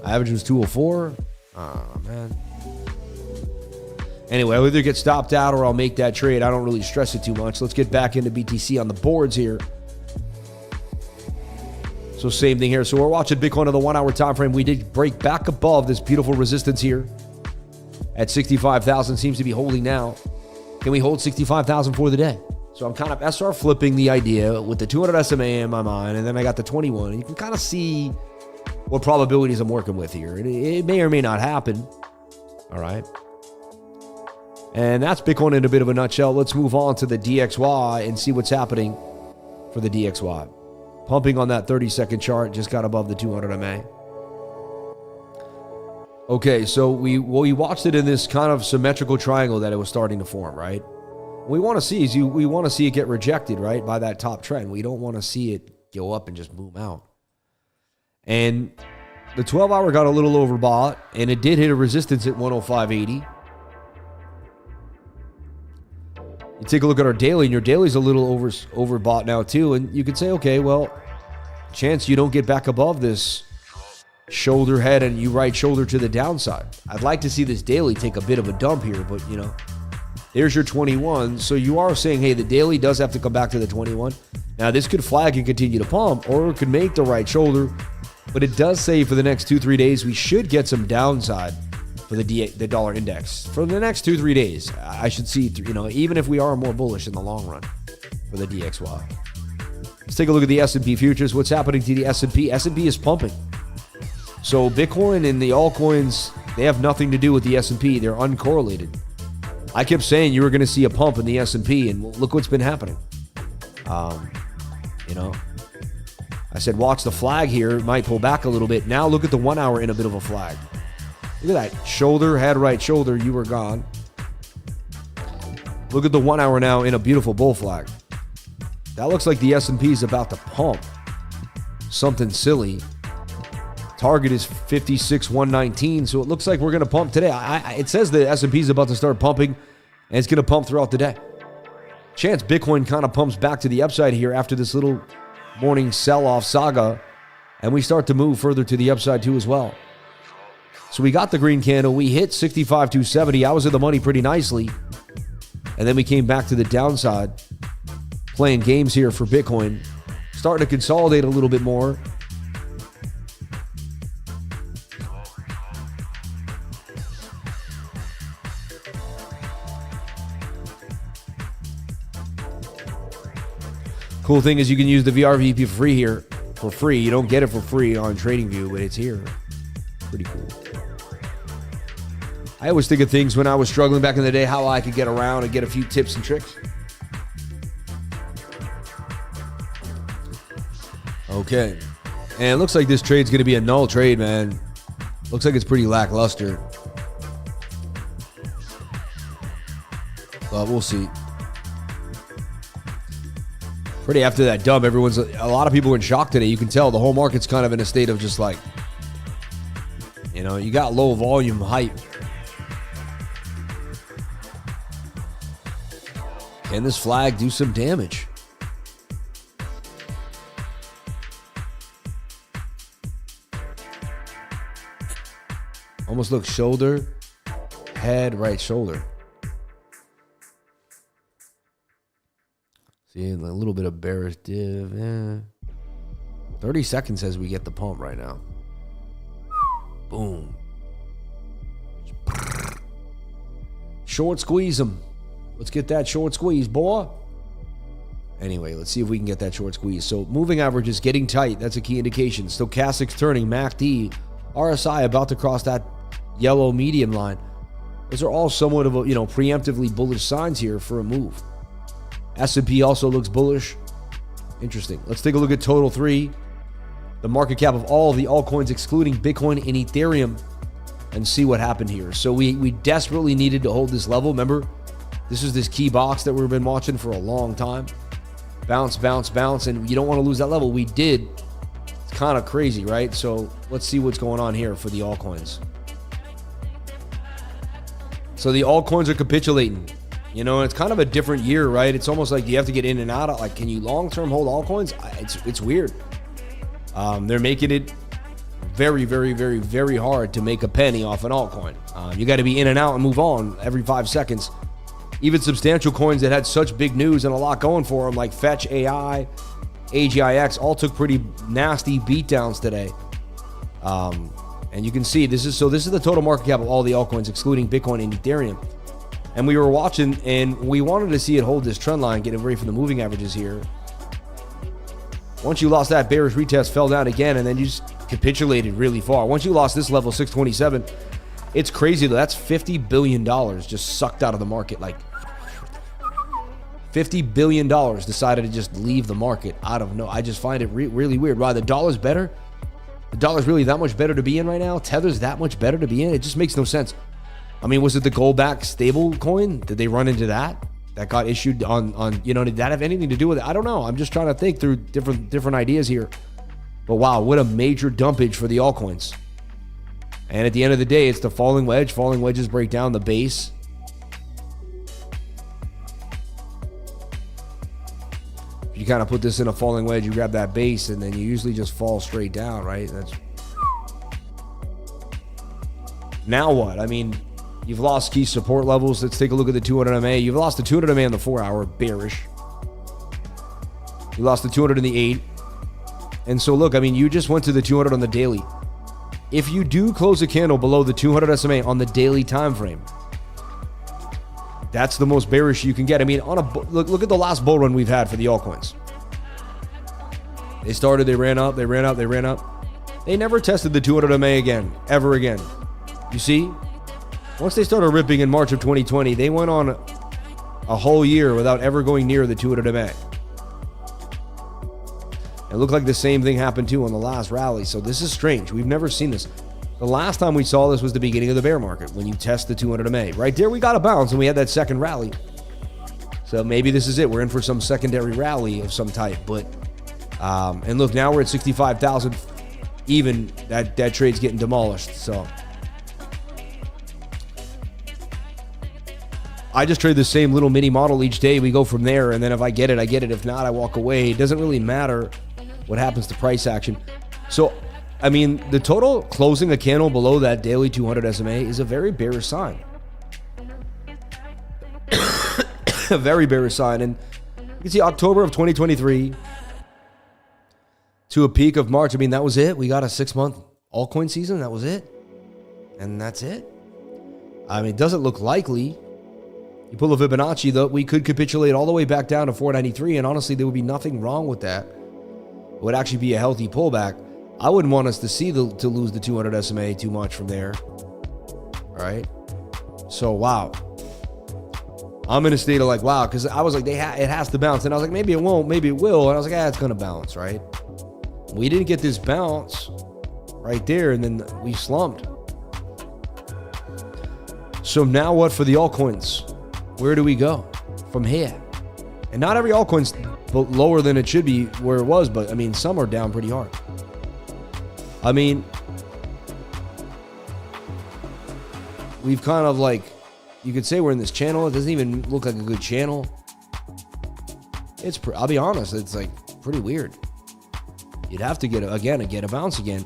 Average was 204. Oh, man. Anyway, I'll either get stopped out or I'll make that trade. I don't really stress it too much. Let's get back into BTC on the boards here. So same thing here. So we're watching Bitcoin on the 1 hour time frame. We did break back above this beautiful resistance here at 65,000. Seems to be holding now. Can we hold 65,000 for the day? So I'm kind of SR flipping the idea with the 200 SMA in my mind, and then I got the 21. You can kind of see what probabilities I'm working with here. It may or may not happen. All right. And that's Bitcoin in a bit of a nutshell. Let's move on to the DXY and see what's happening for the DXY. Pumping on that 30-second chart, just got above the 200 MA. Okay, so we watched it in this kind of symmetrical triangle that it was starting to form, right? What we want to see is we want to see it get rejected, right, by that top trend. We don't want to see it go up and just boom out. And the 12-hour got a little overbought, and it did hit a resistance at 105.80. You take a look at our daily, and your daily's a little overbought now too. And you could say, okay, well, chance you don't get back above this shoulder head and you right shoulder to the downside. I'd like to see this daily take a bit of a dump here, but you know, there's your 21. So you are saying, hey, the daily does have to come back to the 21. Now this could flag and continue to pump, or it could make the right shoulder, but it does say for the next 2-3 days we should get some downside for the dollar index. For the next 2-3 days, I should see, you know, even if we are more bullish in the long run for the DXY. Let's take a look at the S&P futures. What's happening to the S&P? S&P is pumping. So Bitcoin and the altcoins, they have nothing to do with the S&P. They're uncorrelated. I kept saying you were going to see a pump in the S&P, and look what's been happening. You know, I said watch the flag here. It might pull back a little bit. Now look at the 1 hour in a bit of a flag. Look at that. Shoulder, head, right shoulder. You were gone. Look at the 1 hour now in a beautiful bull flag. That looks like the S&P is about to pump. Something silly. Target is 56,119, so it looks like we're going to pump today. It says the S&P is about to start pumping, and it's going to pump throughout the day. Chance Bitcoin kind of pumps back to the upside here after this little morning sell-off saga, and we start to move further to the upside too as well. So we got the green candle. We hit 65,270. I was in the money pretty nicely, and then we came back to the downside, playing games here for Bitcoin, starting to consolidate a little bit more. Cool thing is you can use the VRVP for free here. For free. You don't get it for free on TradingView, but it's here. Pretty cool. I always think of things when I was struggling back in the day, how I could get around and get a few tips and tricks. Okay. And it looks like this trade's going to be a null trade, man. Looks like it's pretty lackluster. But we'll see. Pretty after that dump, a lot of people were in shock today. You can tell the whole market's kind of in a state of just like, you know, you got low volume hype. Can this flag do some damage? Almost looks shoulder, head, right shoulder. See, a little bit of bearish div. 30 seconds as we get the pump right now. Boom. Short squeeze them. Let's get that short squeeze, boy. Anyway, let's see if we can get that short squeeze. So moving average is getting tight. That's a key indication. Stochastics turning, MACD, RSI about to cross that yellow median line. Those are all somewhat of a, you know, preemptively bullish signs here for a move. S&P also looks bullish. Interesting. Let's take a look at total 3. The market cap of all of the altcoins excluding Bitcoin and Ethereum, and see what happened here. So we desperately needed to hold this level. Remember, this is this key box that we've been watching for a long time. Bounce, bounce, bounce, and you don't want to lose that level. We did. It's kind of crazy, right? So let's see what's going on here for the altcoins. So the altcoins are capitulating. You know, it's kind of a different year, right? It's almost like you have to get in and out of, like, can you long-term hold altcoins? It's weird. They're making it very, very, very, very hard to make a penny off an altcoin. You got to be in and out and move on every 5 seconds. Even substantial coins that had such big news and a lot going for them, like Fetch AI, AGIX, all took pretty nasty beatdowns today. And you can see this is the total market cap of all the altcoins, excluding Bitcoin and Ethereum. And we were watching, and we wanted to see it hold this trend line, getting ready for the moving averages here. Once you lost that bearish retest, fell down again, and then you just capitulated really far. Once you lost this level, 627, it's crazy though. That's $50 billion just sucked out of the market. Like $50 billion decided to just leave the market out of no. I just find it really weird. Why the dollar's better? The dollar's really that much better to be in right now? Tether's that much better to be in? It just makes no sense. I mean, was it the gold-backed stable coin? Did they run into that got issued on, you know, did that have anything to do with it? I don't know. I'm just trying to think through different ideas here. But wow, what a major dumpage for the altcoins. And at the end of the day, it's the falling wedge. Falling wedges break down the base. You kind of put this in a falling wedge, you grab that base, and then you usually just fall straight down, right? That's now what? I mean, you've lost key support levels. Let's take a look at the 200 MA. You've lost the 200 MA on the 4 hour, bearish. You lost the 200 in the 8. And so look, I mean, you just went to the 200 on the daily. If you do close a candle below the 200 SMA on the daily time frame, that's the most bearish you can get. I mean, on a look at the last bull run we've had for the altcoins. They started, they ran up, they ran up, they ran up. They never tested the 200 MA again, ever again. You see? Once they started ripping in March of 2020, they went on a whole year without ever going near the 200 MA. It looked like the same thing happened too on the last rally. So this is strange. We've never seen this. The last time we saw this was the beginning of the bear market when you test the 200 MA. Right there, we got a bounce and we had that second rally. So maybe this is it. We're in for some secondary rally of some type. But and look, now we're at 65,000. Even that trade's getting demolished. So I just trade the same little mini model each day. We go from there, and then if I get it, I get it. If not, I walk away. It doesn't really matter what happens to price action. So, I mean, the total closing a candle below that daily 200 SMA is a very bearish sign. A very bearish sign. And you can see October of 2023 to a peak of March. I mean, that was it. We got a 6-month altcoin season. That was it. And that's it. I mean, it doesn't look likely. You pull a Fibonacci, though, we could capitulate all the way back down to 493, and honestly, there would be nothing wrong with that. It would actually be a healthy pullback. I wouldn't want us to see to lose the 200 SMA too much from there. All right? So, wow. I'm in a state of like, wow, because I was like, it has to bounce. And I was like, maybe it won't, maybe it will. And I was like, it's going to bounce, right? We didn't get this bounce right there, and then we slumped. So now what for the altcoins? Where do we go from here? And not every altcoin's lower than it should be where it was, but I mean, some are down pretty hard. I mean, we've kind of like, you could say we're in this channel. It doesn't even look like a good channel. I'll be honest, it's like pretty weird. You'd have to get a bounce again.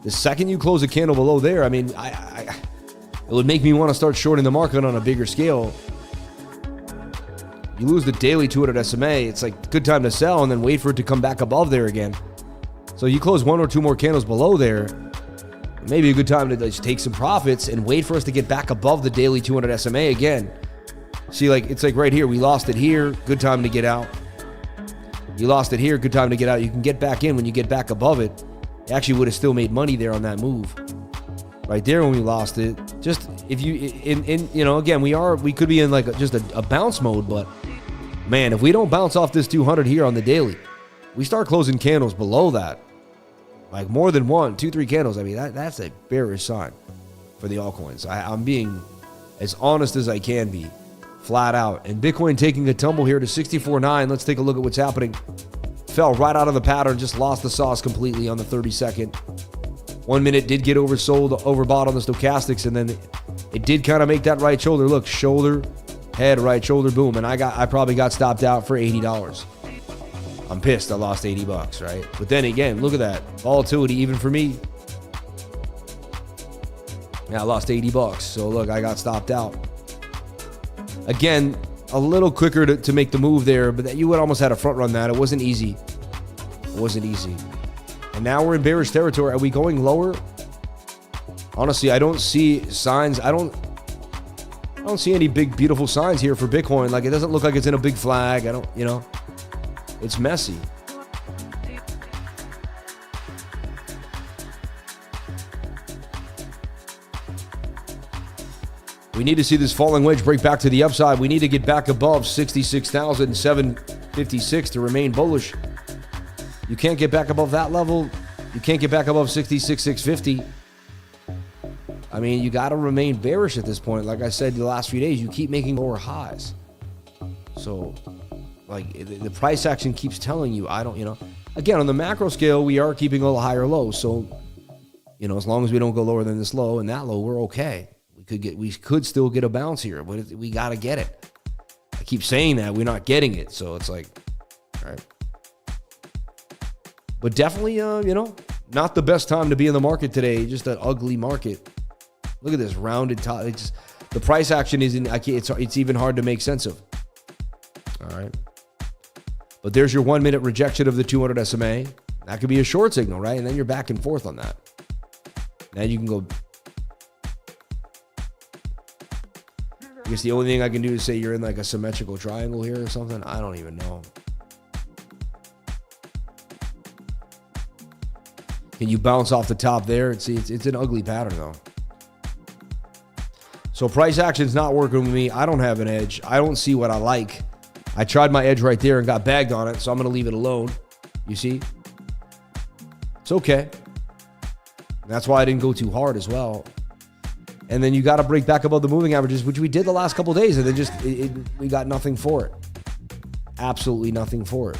The second you close a candle below there, I mean, it would make me want to start shorting the market on a bigger scale. You lose the daily 200 SMA, it's like good time to sell and then wait for it to come back above there again. So you close 1 or 2 more candles below there, maybe a good time to just take some profits and wait for us to get back above the daily 200 SMA again. See, like it's like right here, we lost it here, good time to get out. You lost it here, good time to get out. You can get back in when you get back above it. You actually would have still made money there on that move. Right there when we lost it. Just if you you know, again, we could be in like just a bounce mode, but man, if we don't bounce off this 200 here on the daily, we start closing candles below that, like more than 1, 2, 3 candles. I mean, that's a bearish sign for the altcoins. I'm being as honest as I can be, flat out. And Bitcoin taking a tumble here to 64.9. Let's take a look at what's happening. Fell right out of the pattern, just lost the sauce completely on the 32nd. 1 minute did get overbought on the stochastics, and then it did kind of make that right shoulder. Look, shoulder, head, right shoulder, boom. And I probably got stopped out for $80. I'm pissed I lost $80, right? But then again, look at that. Volatility, even for me. Yeah, I lost $80. So look, I got stopped out. Again, a little quicker to make the move there, but you would almost had a front run that. It wasn't easy. It wasn't easy. And now we're in bearish territory. Are we going lower? Honestly, I don't see signs. I don't see any big, beautiful signs here for Bitcoin. Like, it doesn't look like it's in a big flag. It's messy. We need to see this falling wedge break back to the upside. We need to get back above 66,756 to remain bullish. You can't get back above that level. You can't get back above 66,650. I mean, you got to remain bearish at this point. Like I said, the last few days, you keep making lower highs. So, like, the price action keeps telling you, again, on the macro scale, we are keeping a higher low. So, as long as we don't go lower than this low and that low, we're okay. We could still get a bounce here, but we got to get it. I keep saying that we're not getting it. So it's like, all right. But definitely, not the best time to be in the market today. Just an ugly market. Look at this rounded top. The price action it's even hard to make sense of. All right. But there's your 1 minute rejection of the 200 SMA. That could be a short signal, right? And then you're back and forth on that. Now you can go. I guess the only thing I can do is say you're in like a symmetrical triangle here or something. I don't even know. Can you bounce off the top there? It's an ugly pattern though. So price action's not working with me. I don't have an edge. I don't see what I like. I tried my edge right there and got bagged on it, so I'm going to leave it alone. You see? It's okay. That's why I didn't go too hard as well. And then you got to break back above the moving averages, which we did the last couple of days, and then we got nothing for it. Absolutely nothing for it.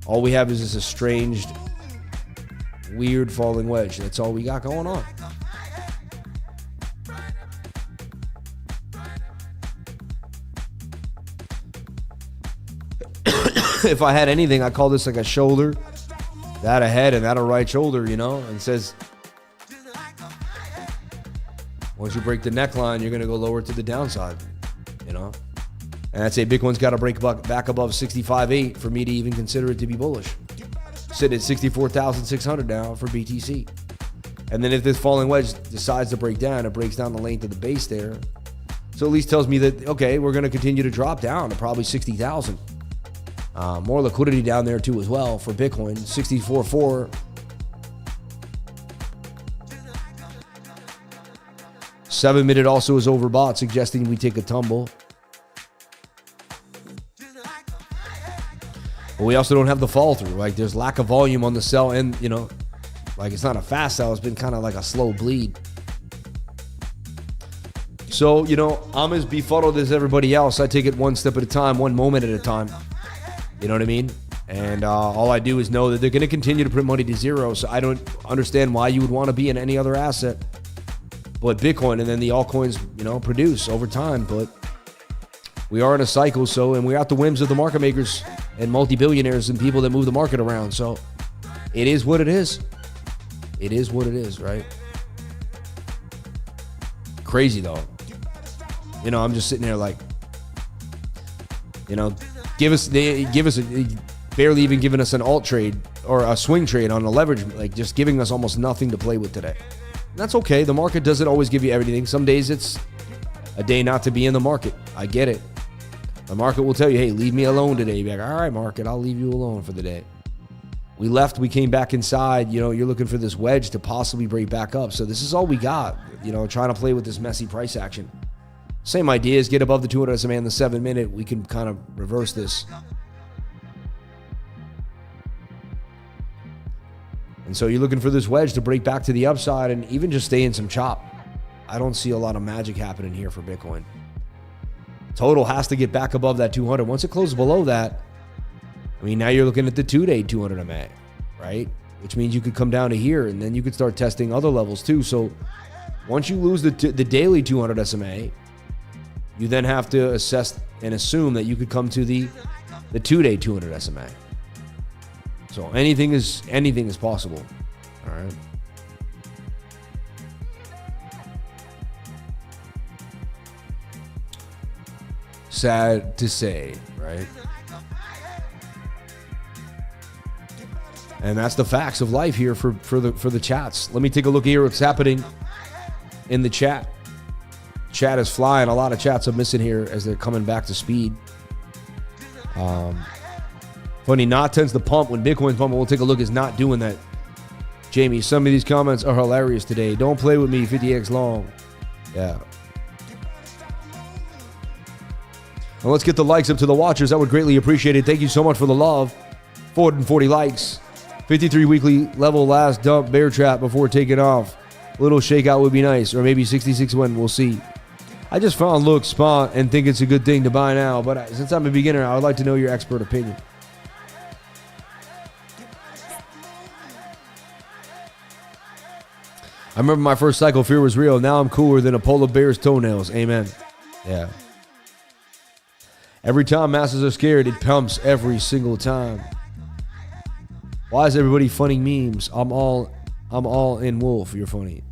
All we have is this estranged, weird falling wedge. That's all we got going on. If I had anything, I'd call this like a shoulder, that a head, and that a right shoulder, and says, once you break the neckline, you're going to go lower to the downside, And I'd say Bitcoin's got to break back above 65.8 for me to even consider it to be bullish. Sitting at 64,600 now for BTC. And then if this falling wedge decides to break down, it breaks down the length of the base there. So at least tells me that, okay, we're going to continue to drop down to probably 60,000. More liquidity down there too as well for Bitcoin, 64.4. Seven-minute also is overbought, suggesting we take a tumble. But we also don't have the fall through. Like there's lack of volume on the sell, and like it's not a fast sell. It's been kind of like a slow bleed. So I'm as befuddled as everybody else. I take it one step at a time, one moment at a time. You know what I mean? And all I do is know that they're going to continue to print money to zero. So I don't understand why you would want to be in any other asset but Bitcoin, and then the altcoins, produce over time. But we are in a cycle, and we're at the whims of the market makers and multi-billionaires and people that move the market around. So it is what it is. It is what it is, right? Crazy though. I'm just sitting there like, barely even giving us an alt trade or a swing trade on a leverage, like just giving us almost nothing to play with today. And that's okay. The market doesn't always give you everything. Some days it's a day not to be in the market. I get it. The market will tell you, hey, leave me alone today. You'll be like, all right, market, I'll leave you alone for the day. We left, we came back inside. You're looking for this wedge to possibly break back up. So this is all we got, trying to play with this messy price action. Same idea is get above the 200 SMA in the 7 minute. We can kind of reverse this. And so you're looking for this wedge to break back to the upside and even just stay in some chop. I don't see a lot of magic happening here for Bitcoin. Total has to get back above that 200. Once it closes below that, now you're looking at the 2-day 200 MA, right? Which means you could come down to here, and then you could start testing other levels too. So once you lose the daily 200 SMA, you then have to assess and assume that you could come to the 2-day 200 SMA. So anything is possible. All right. Sad to say, right? And that's the facts of life here for the chats. Let me take a look here what's happening in the chat. Chat is flying. A lot of chats are missing here as they're coming back to speed. Funny, not tends to pump when Bitcoin's pumping. We'll take a look. Is not doing that. Jamie, some of these comments are hilarious today. Don't play with me, 50x long. Yeah. Well, let's get the likes up to the watchers. I would greatly appreciate it. Thank you so much for the love. 440 likes. 53 weekly level last dump bear trap before taking off. A little shakeout would be nice. Or maybe 66 win. We'll see. I just found look spot and think it's a good thing to buy now. But since I'm a beginner, I would like to know your expert opinion. I remember my first cycle, fear was real. Now I'm cooler than a polar bear's toenails. Amen. Yeah. Every time masses are scared, it pumps every single time. Why is everybody funny memes? I'm all in wolf. You're funny.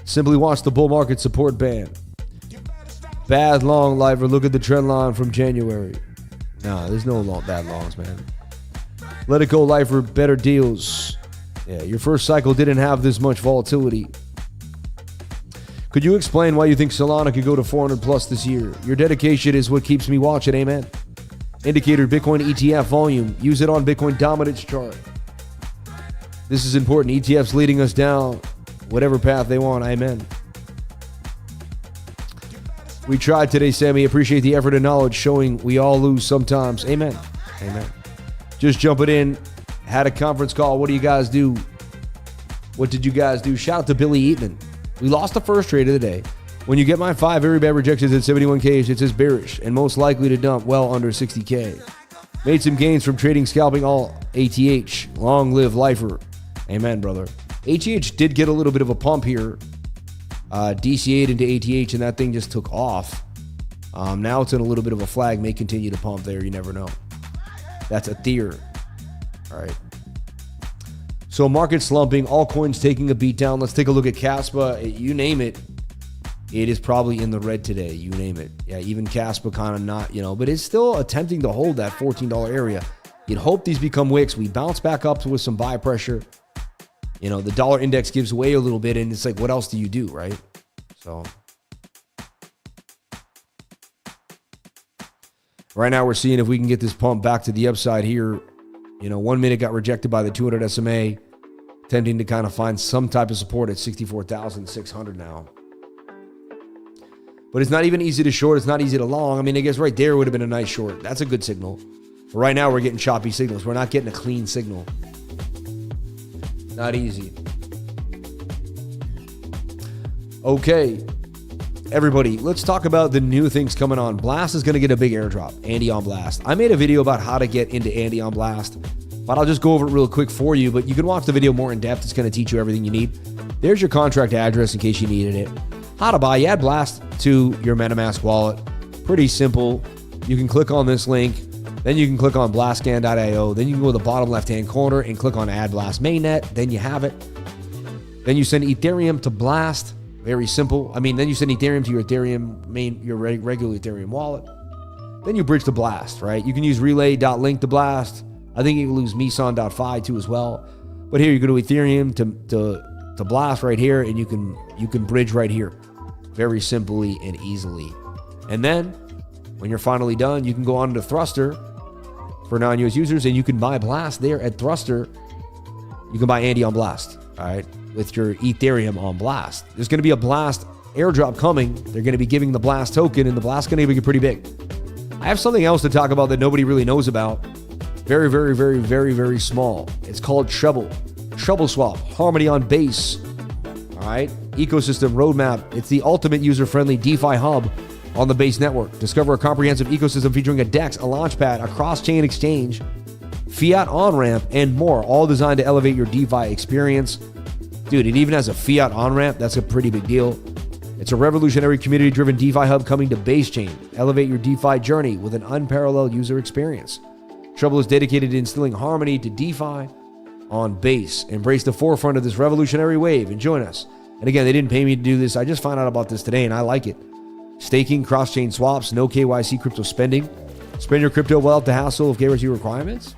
Simply watch the bull market support band. Bad long life, or look at the trend line from January. Nah, there's no bad longs, man. Let it go life or better deals. Yeah, your first cycle didn't have this much volatility. Could you explain why you think Solana could go to 400 plus this year? Your dedication is what keeps me watching, amen. Indicator Bitcoin ETF volume. Use it on Bitcoin dominance chart. This is important. ETFs leading us down whatever path they want, amen. We tried today, Sammy. Appreciate the effort and knowledge showing we all lose sometimes. Amen. Amen. Just jumping in. Had a conference call. What do you guys do? What did you guys do? Shout out to Billy Eatman. We lost the first trade of the day. When you get my 5 very bad rejections at 71K, it says bearish and most likely to dump well under 60K. Made some gains from trading scalping all ATH. Long live lifer. Amen, brother. ATH did get a little bit of a pump here. DCA'd into ATH and that thing just took off. Now it's in a little bit of a flag. May continue to pump there. You never know. That's a Ether. All right. So market slumping, altcoins taking a beat down. Let's take a look at Caspa. You name it. It is probably in the red today. You name it. Yeah, even Caspa kind of not, but it's still attempting to hold that $14 area. You'd hope these become wicks. We bounce back up with some buy pressure. The dollar index gives way a little bit, and it's like, what else do you do, right? So right now we're seeing if we can get this pump back to the upside here. 1 minute got rejected by the 200 SMA, attempting to kind of find some type of support at 64,600 now. But it's not even easy to short. It's not easy to long. I guess right there would have been a nice short. That's a good signal. But right now we're getting choppy signals. We're not getting a clean signal. Not easy. Okay. Everybody, let's talk about the new things coming on. Blast is going to get a big airdrop. Andy on Blast. I made a video about how to get into Andy on Blast, but I'll just go over it real quick for you. But you can watch the video more in depth. It's going to teach you everything you need. There's your contract address in case you needed it. How to buy. You add Blast to your MetaMask wallet. Pretty simple. You can click on this link. Then you can click on blastscan.io. Then you can go to the bottom left-hand corner and click on Add Blast Mainnet. Then you have it. Then you send Ethereum to Blast. Very simple. Then you send Ethereum to your your regular Ethereum wallet. Then you bridge to Blast, right? You can use relay.link to Blast. I think you can use Meson.fi too as well. But here you go to Ethereum to Blast right here, and you can bridge right here. Very simply and easily. And then when you're finally done, you can go on to Thruster for non-US users, and you can buy Blast there at Thruster. You can buy Andy on Blast, all right, with your Ethereum on Blast. There's going to be a Blast airdrop coming. They're going to be giving the Blast token, and the Blast is going to get pretty big. I have something else to talk about that nobody really knows about. Very, very, very, very, very small. It's called Treble. Treble Swap. Harmony on Base. All right. Ecosystem roadmap. It's the ultimate user-friendly DeFi hub on the Base network. Discover a comprehensive ecosystem featuring a DEX, a launchpad, a cross-chain exchange, fiat on-ramp, and more, all designed to elevate your DeFi experience. Dude, it even has a fiat on-ramp. That's a pretty big deal. It's a revolutionary community-driven DeFi hub coming to Base Chain. Elevate your DeFi journey with an unparalleled user experience. Treble is dedicated to instilling harmony to DeFi on Base. Embrace the forefront of this revolutionary wave and join us. And again, they didn't pay me to do this. I just found out about this today, and I like it. Staking, cross-chain swaps, no KYC crypto spending. Spend your crypto without the hassle of KYC requirements.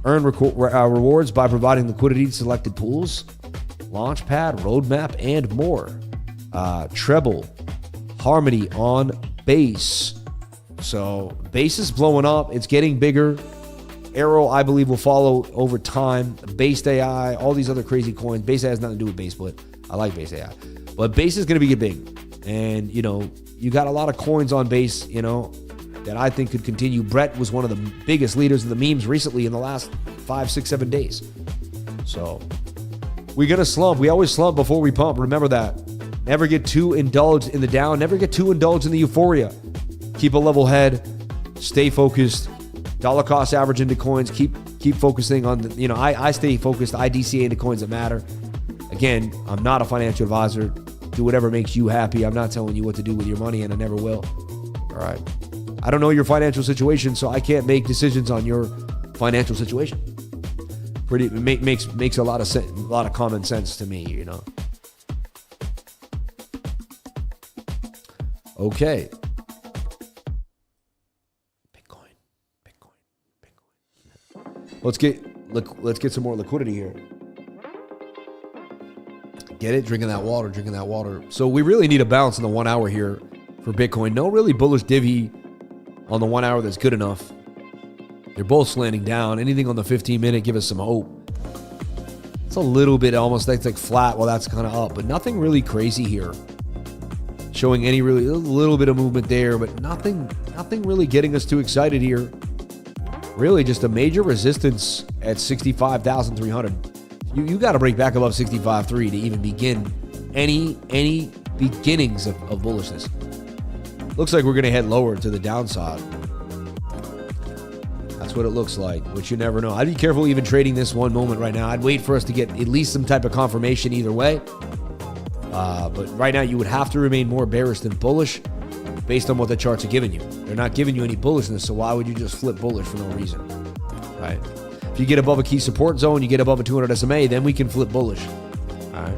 Earn rewards by providing liquidity to selected pools. Launchpad, roadmap, and more. Treble, Harmony on Base. So Base is blowing up. It's getting bigger. Arrow, I believe, will follow over time. Base AI, all these other crazy coins. Base AI has nothing to do with Base, but I like Base AI. But Base is going to get big. And, you got a lot of coins on Base, that I think could continue. Brett was one of the biggest leaders of the memes recently in the last 5, 6, 7 days. So we're going to slump. We always slump before we pump. Remember that. Never get too indulged in the down. Never get too indulged in the euphoria. Keep a level head. Stay focused. Dollar cost average into coins. Keep focusing on the, I stay focused. I DCA into coins that matter. Again, I'm not a financial advisor. Do whatever makes you happy. I'm not telling you what to do with your money, and I never will. All right. I don't know your financial situation, so I can't make decisions on your financial situation. Makes a lot of common sense to me, Okay. Bitcoin. Let's get some more liquidity here. Get it? Drinking that water. So we really need a bounce in the 1 hour here for Bitcoin. No really bullish divvy on the 1 hour that's good enough. They're both slanting down. Anything on the 15-minute, give us some hope. It's a little bit almost that's like flat. Well, that's kind of up, but nothing really crazy here. Showing a little bit of movement there, but nothing really getting us too excited here. Really just a major resistance at 65,300. You got to break back above 65.3 to even begin any beginnings of bullishness. Looks like we're going to head lower to the downside. That's what it looks like, which you never know. I'd be careful even trading this one moment right now. I'd wait for us to get at least some type of confirmation either way. But right now you would have to remain more bearish than bullish based on what the charts are giving you. They're not giving you any bullishness, so why would you just flip bullish for no reason, right? If you get above a key support zone, you get above a 200 SMA, then we can flip bullish. All right.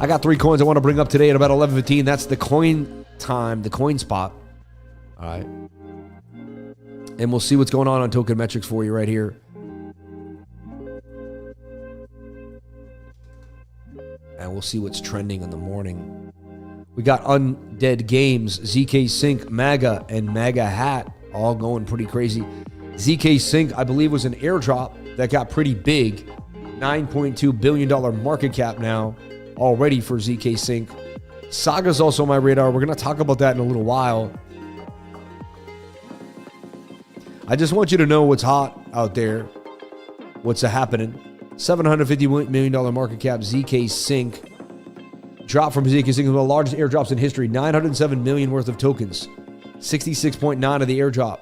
I got 3 coins I want to bring up today at about 11:15. That's the coin time, the coin spot. All right. And we'll see what's going on token metrics for you right here. And we'll see what's trending in the morning. We got Undead Games, ZK Sync, MAGA, and MAGA Hat all going pretty crazy. ZK Sync, I believe, was an airdrop that got pretty big. $9.2 billion market cap now already for ZK Sync. Saga's also on my radar. We're going to talk about that in a little while. I just want you to know what's hot out there, what's happening. $750 million market cap, ZK Sync. Drop from ZK Sync, one of the largest airdrops in history. 907 million worth of tokens. 66.9 of the airdrop.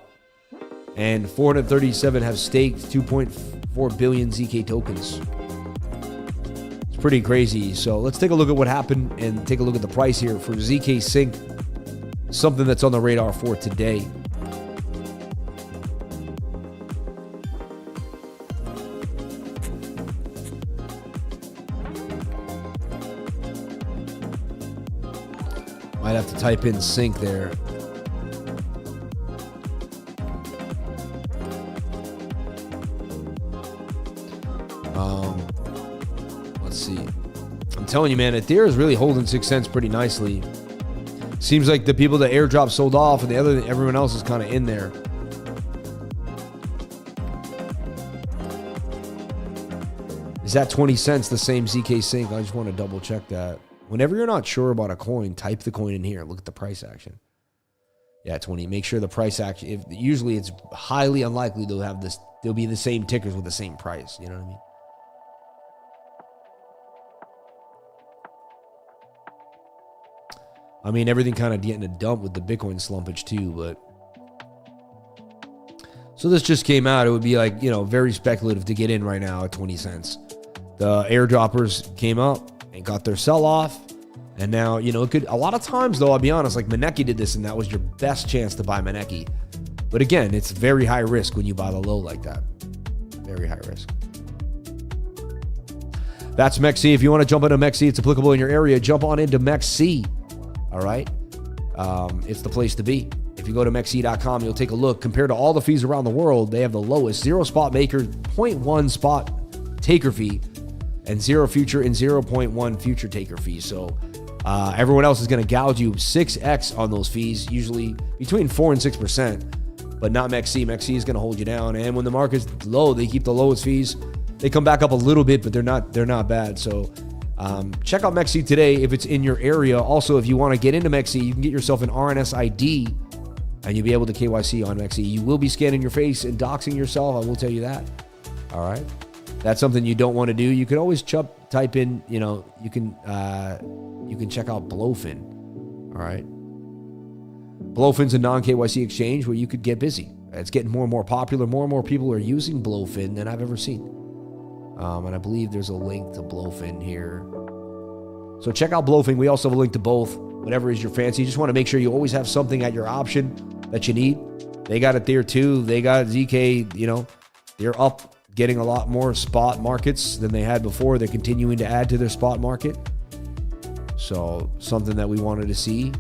And 437 have staked 2.4 billion ZK tokens. It's pretty crazy. So let's take a look at what happened and take a look at the price here for ZK Sync. Something that's on the radar for today. Might have to type in sync there. Let's see. I'm telling you, man, Ethereum is really holding 6 cents pretty nicely. Seems like the people that airdrop sold off and everyone else is kind of in there. Is that 20 cents the same ZK Sync? I just want to double check that. Whenever you're not sure about a coin, type the coin in here. Look at the price action. Yeah, 20. Make sure the price action. Usually it's highly unlikely they'll have this. They'll be the same tickers with the same price. You know what I mean? Everything kind of getting a dump with the Bitcoin slumpage too, but. So this just came out. It would be like, very speculative to get in right now at 20 cents. The airdroppers came up and got their sell-off, and now, it could, a lot of times though, I'll be honest, like Maneki did this, and that was your best chance to buy Maneki. But again, it's very high risk when you buy the low like that. Very high risk. That's MEXC. If you want to jump into MEXC, it's applicable in your area. Jump on into MEXC. All right? It's the place to be. If you go to MEXC.com, you'll take a look. Compared to all the fees around the world, they have the lowest 0 spot maker, 0.1 spot taker fee, and 0 future and 0.1 future taker fees. So everyone else is going to gouge you 6x on those fees, usually between 4 and 6%, but not MEXC. MEXC is going to hold you down. And when the market's low, they keep the lowest fees. They come back up a little bit, but they're not bad. So check out MEXC today if it's in your area. Also, if you want to get into MEXC, you can get yourself an RNSID, and you'll be able to KYC on MEXC. You will be scanning your face and doxing yourself. I will tell you that. All right. that's something you don't want to do, you can always type in, you can check out Blowfin. All right. Blowfin's a non-KYC exchange where you could get busy. It's getting more and more popular. More and more people are using Blowfin than I've ever seen. And I believe there's a link to Blowfin here. So check out Blowfin. We also have a link to both. Whatever is your fancy. You just want to make sure you always have something at your option that you need. They got it there too. They got ZK, they're up, getting a lot more spot markets than they had before. They're continuing to add to their spot market. So something that we wanted to see.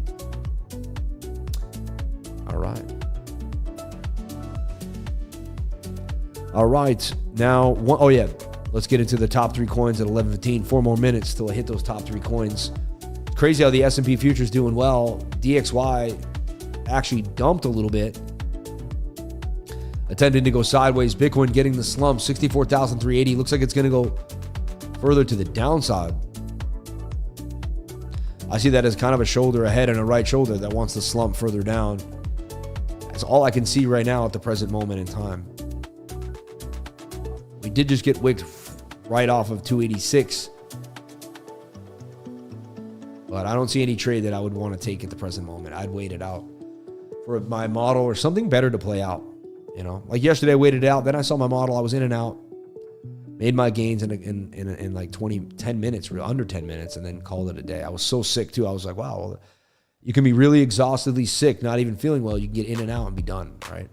All right. All right. Now, let's get into the top 3 coins at 11:15. 4 more minutes till I hit those top 3 coins. Crazy how the S&P future's doing well. DXY actually dumped a little bit, attempting to go sideways. Bitcoin getting the slump, 64,380. Looks like it's going to go further to the downside. I see that as kind of a shoulder ahead and a right shoulder that wants to slump further down. That's all I can see right now at the present moment in time. We did just get wicked right off of 286. But I don't see any trade that I would want to take at the present moment. I'd wait it out for my model or something better to play out. Like yesterday, I waited it out. Then I saw my model. I was in and out. Made my gains in like 10 minutes, or under 10 minutes, and then called it a day. I was so sick too. I was like, wow, you can be really exhaustively sick, not even feeling well. You can get in and out and be done, right?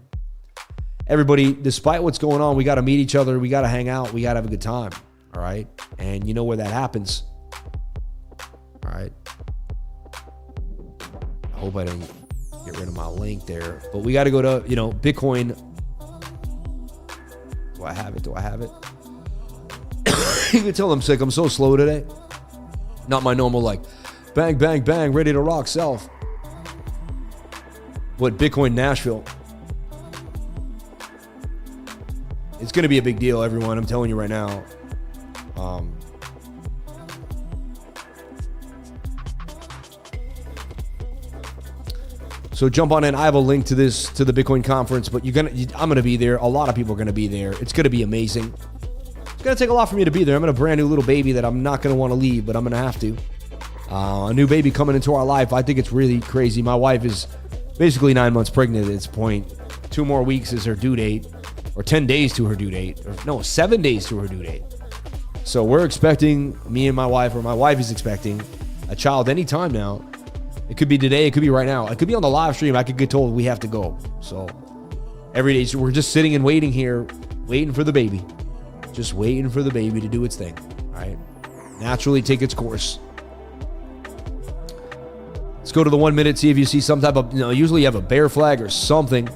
Everybody, despite what's going on, we got to meet each other. We got to hang out. We got to have a good time, all right? And you know where that happens, all right? I hope I didn't get rid of my link there. But we got to go to, Bitcoin. Do I have it? You can tell I'm sick. I'm so slow today. Not my normal, bang, bang, bang, ready to rock self. But Bitcoin Nashville. It's going to be a big deal, everyone. I'm telling you right now. So jump on in. I have a link to the Bitcoin conference, but I'm going to be there. A lot of people are going to be there. It's going to be amazing. It's going to take a lot for me to be there. I'm in a brand new little baby that I'm not going to want to leave, but I'm going to have to. A new baby coming into our life. I think it's really crazy. My wife is basically 9 months pregnant at this point. 2 more weeks is her due date, or 10 days to her due date. 7 days to her due date. So we're expecting, me and my wife, or my wife is expecting, a child anytime now. It could be today. It could be right now. It could be on the live stream. I could get told we have to go. So every day, so we're just sitting and waiting here, waiting for the baby. Just waiting for the baby to do its thing. All right. Naturally take its course. Let's go to the 1 minute, see if you see some type of, usually you have a bear flag or something.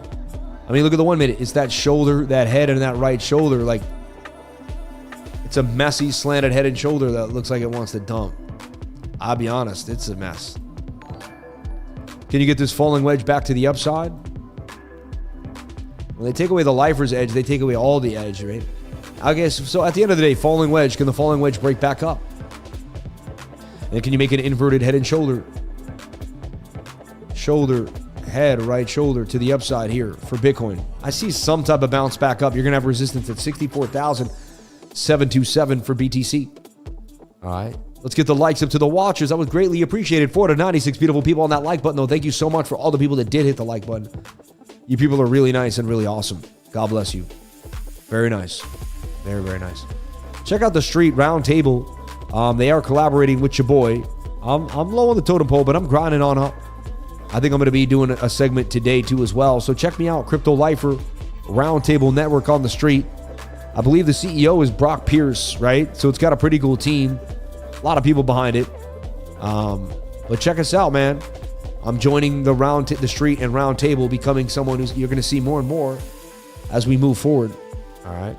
I mean, look at the 1 minute. It's that shoulder, that head, and that right shoulder. It's a messy, slanted head and shoulder that looks like it wants to dump. I'll be honest, it's a mess. Can you get this falling wedge back to the upside? When they take away the lifer's edge, they take away all the edge, right? I guess, so at the end of the day, falling wedge, can the falling wedge break back up? And can you make an inverted head and shoulder? Shoulder, head, right shoulder to the upside here for Bitcoin. I see some type of bounce back up. You're going to have resistance at 64,727 for BTC. All right. Let's get the likes up to the watchers. That was greatly appreciated. 496 beautiful people on that like button, though. Thank you so much for all the people that did hit the like button. You people are really nice and really awesome. God bless you. Very nice. Very, very nice. Check out the Street Roundtable. They are collaborating with your boy. I'm low on the totem pole, but I'm grinding on up. I think I'm going to be doing a segment today, too, as well. So check me out, Crypto Lifer Roundtable Network on the Street. I believe the CEO is Brock Pierce, right? So it's got a pretty cool team. A lot of people behind it. But check us out, man. I'm joining the Street and Round Table, becoming someone who's you're going to see more and more as we move forward. All right.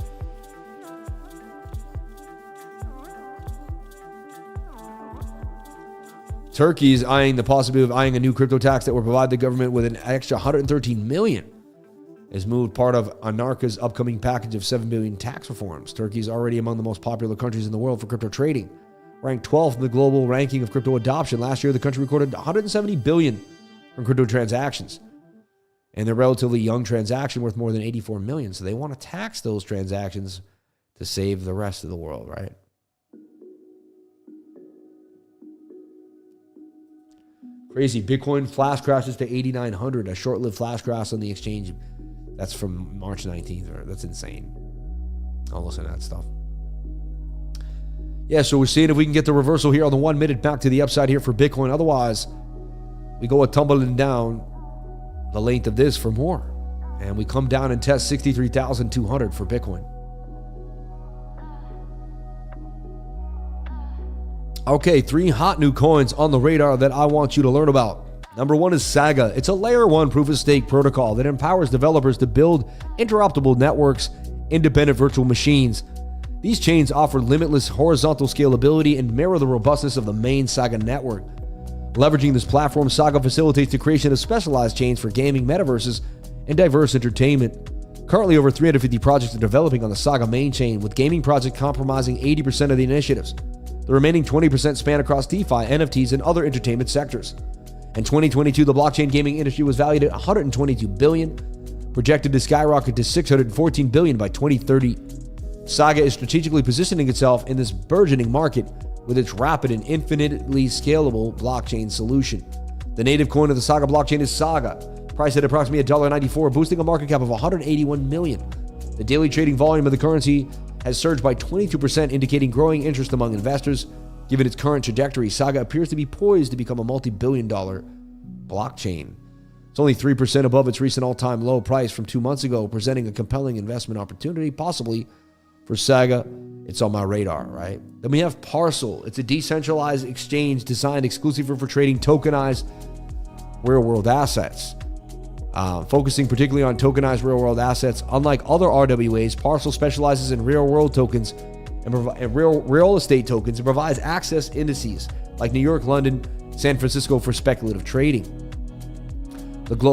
Turkey is eyeing the possibility of eyeing a new crypto tax that will provide the government with an extra 113 million. Is moved part of Anarcha's upcoming package of 7 billion tax reforms. Turkey is already among the most popular countries in the world for crypto trading. Ranked 12th in the global ranking of crypto adoption. Last year, the country recorded 170 billion from crypto transactions. And they're relatively young transaction worth more than 84 million. So they want to tax those transactions to save the rest of the world, right? Crazy. Bitcoin flash crashes to 8,900. A short-lived flash crash on the exchange. That's from March 19th. That's insane. I'll listen to that stuff. Yeah, so we're seeing if we can get the reversal here on the 1 minute back to the upside here for Bitcoin. Otherwise, we go a tumbling down the length of this for more. And we come down and test 63,200 for Bitcoin. Okay, 3 hot new coins on the radar that I want you to learn about. Number 1 is Saga. It's a layer 1 proof-of-stake protocol that empowers developers to build interoperable networks, independent virtual machines. These chains offer limitless horizontal scalability and mirror the robustness of the main Saga network. Leveraging this platform, Saga facilitates the creation of specialized chains for gaming, metaverses, and diverse entertainment. Currently, over 350 projects are developing on the Saga main chain, with gaming projects comprising 80% of the initiatives. The remaining 20% span across DeFi, NFTs, and other entertainment sectors. In 2022, the blockchain gaming industry was valued at $122 billion, projected to skyrocket to $614 billion by 2030. Saga is strategically positioning itself in this burgeoning market with its rapid and infinitely scalable blockchain solution. The native coin of the Saga blockchain is Saga, priced at approximately $1.94, boosting a market cap of $181 million. The daily trading volume of the currency has surged by 22%, indicating growing interest among investors. Given its current trajectory, Saga appears to be poised to become a multi-billion-dollar blockchain. It's only 3% above its recent all-time low price from 2 months ago, presenting a compelling investment opportunity, possibly for Saga. It's on my radar, right? Then we have Parcel. It's a decentralized exchange designed exclusively for trading tokenized real-world assets. Focusing particularly on tokenized real-world assets. Unlike other RWAs, Parcel specializes in real-world tokens and real estate tokens and provides access indices like New York, London, San Francisco for speculative trading.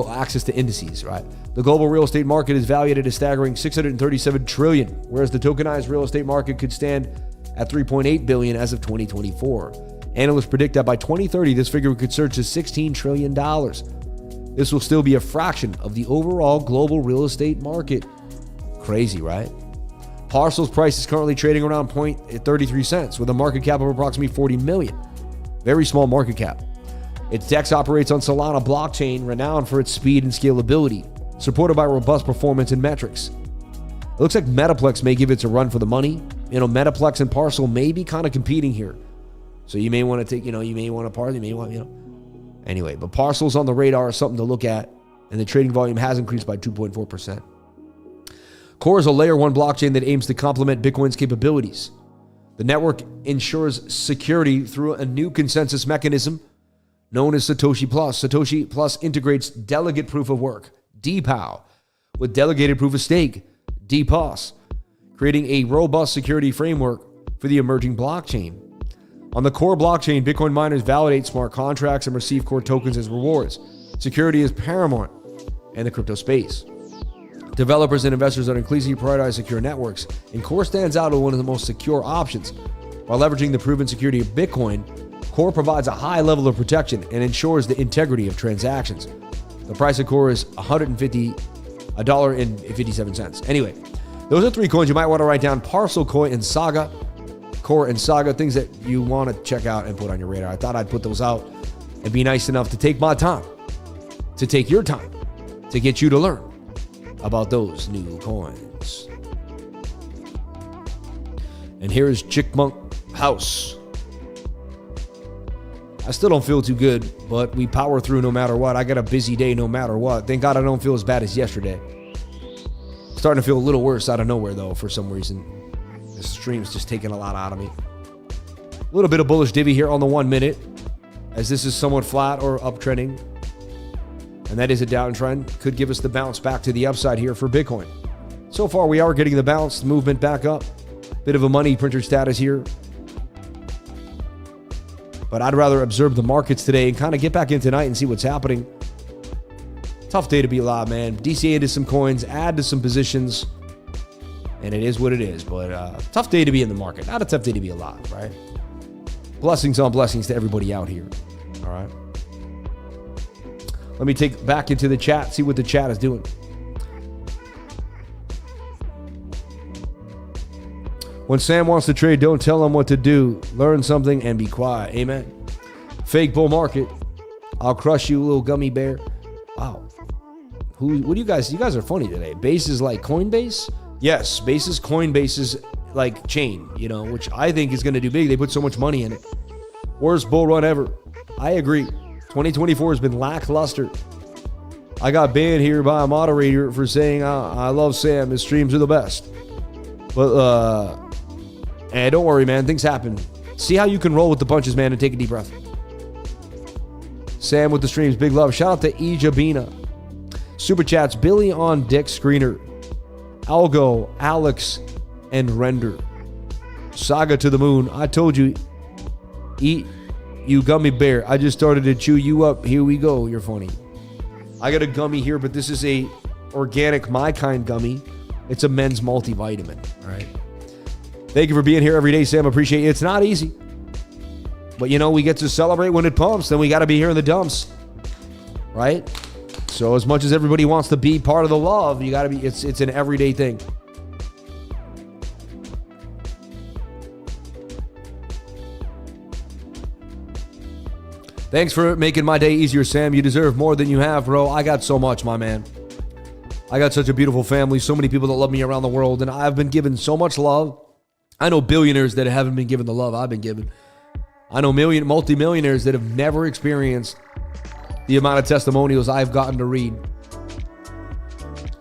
Access to indices, right? The global real estate market is valued at a staggering $637 trillion, whereas the tokenized real estate market could stand at $3.8 billion as of 2024. Analysts predict that by 2030, this figure could surge to $16 trillion. This will still be a fraction of the overall global real estate market. Crazy, right? Parcel's price is currently trading around 33 cents with a market cap of approximately 40 million. Very small market cap. Its DEX operates on Solana blockchain, renowned for its speed and scalability, supported by robust performance and metrics. It looks like Metaplex may give it a run for the money. Metaplex and Parcel may be kind of competing here. So you may want to take, you may want to Parcel, you may want, Anyway, but Parcel's on the radar is something to look at, and the trading volume has increased by 2.4%. Core is a layer 1 blockchain that aims to complement Bitcoin's capabilities. The network ensures security through a new consensus mechanism known as Satoshi Plus. Satoshi Plus integrates delegate proof of work, DPoW, with delegated proof of stake, DPoS, creating a robust security framework for the emerging blockchain. On the Core blockchain, Bitcoin miners validate smart contracts and receive Core tokens as rewards. Security is paramount in the crypto space. Developers and investors are increasingly prioritizing secure networks, and Core stands out as one of the most secure options. By leveraging the proven security of Bitcoin, Core provides a high level of protection and ensures the integrity of transactions. The price of Core is $1.57. Anyway, those are 3 coins you might want to write down: Parcel, Coin, and Saga. Core and Saga, things that you want to check out and put on your radar. I thought I'd put those out and be nice enough to take my time, to take your time, to get you to learn about those new coins. And here is Chickmunk House. I still don't feel too good, but we power through no matter what. I got a busy day no matter what. Thank God I don't feel as bad as yesterday. Starting to feel a little worse out of nowhere, though, for some reason. This stream's just taking a lot out of me. A little bit of bullish divvy here on the 1 minute, as this is somewhat flat or uptrending. And that is a downtrend. Could give us the bounce back to the upside here for Bitcoin. So far, we are getting the bounce, movement back up. Bit of a money printer status here. But I'd rather observe the markets today and kind of get back in tonight and see what's happening. Tough day to be alive, man. DCA to some coins, add to some positions. And it is what it is, but tough day to be in the market. Not a tough day to be alive, right? Blessings on blessings to everybody out here, all right? Let me take back into the chat, see what the chat is doing. When Sam wants to trade, don't tell him what to do. Learn something and be quiet. Amen. Fake bull market. I'll crush you, little gummy bear. Wow. What do you guys? You guys are funny today. Base is like Coinbase? Yes, Base is Coinbase's like chain, you know, which I think is going to do big. They put so much money in it. Worst bull run ever. I agree. 2024 has been lackluster. I got banned here by a moderator for saying I love Sam. His streams are the best. But and don't worry, man. Things happen. See how you can roll with the punches, man, and take a deep breath. Sam with the streams. Big love. Shout out to Ijabina. Super chats. Billy on Dick Screener. Algo, Alex, and Render. Saga to the moon. I told you, eat you gummy bear. I just started to chew you up. Here we go. You're funny. I got a gummy here, but this is a organic My Kind gummy. It's a men's multivitamin. All right. Thank you for being here every day, Sam. Appreciate it. It's not easy. But, you know, we get to celebrate when it pumps. Then we got to be here in the dumps. Right? So as much as everybody wants to be part of the love, you got to be, it's an everyday thing. Thanks for making my day easier, Sam. You deserve more than you have, bro. I got so much, my man. I got such a beautiful family, so many people that love me around the world, and I've been given so much love. I know billionaires that haven't been given the love I've been given. I know multi-millionaires that have never experienced the amount of testimonials I've gotten to read.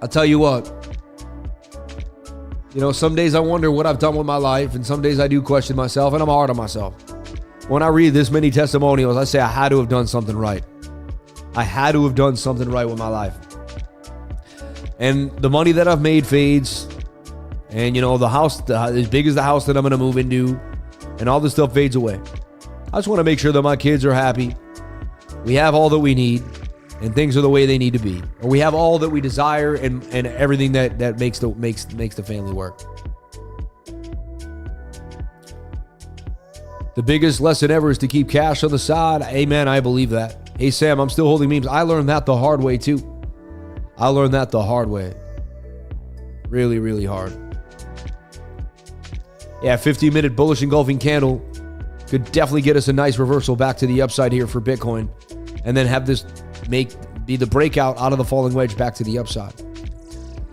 I'll tell you what. You know, some days I wonder what I've done with my life, and some days I do question myself, and I'm hard on myself. When I read this many testimonials, I say I had to have done something right. I had to have done something right with my life. And the money that I've made fades. And, you know, the house, as big as the house that I'm going to move into, and all this stuff fades away. I just want to make sure that my kids are happy. We have all that we need, and things are the way they need to be. Or we have all that we desire, and everything that makes the family work. The biggest lesson ever is to keep cash on the side. Amen. I believe that. Hey, Sam, I'm still holding memes. I learned that the hard way, too. I learned that the hard way. Really, really hard. Yeah, 15-minute bullish engulfing candle could definitely get us a nice reversal back to the upside here for Bitcoin. And then have this be the breakout out of the falling wedge back to the upside.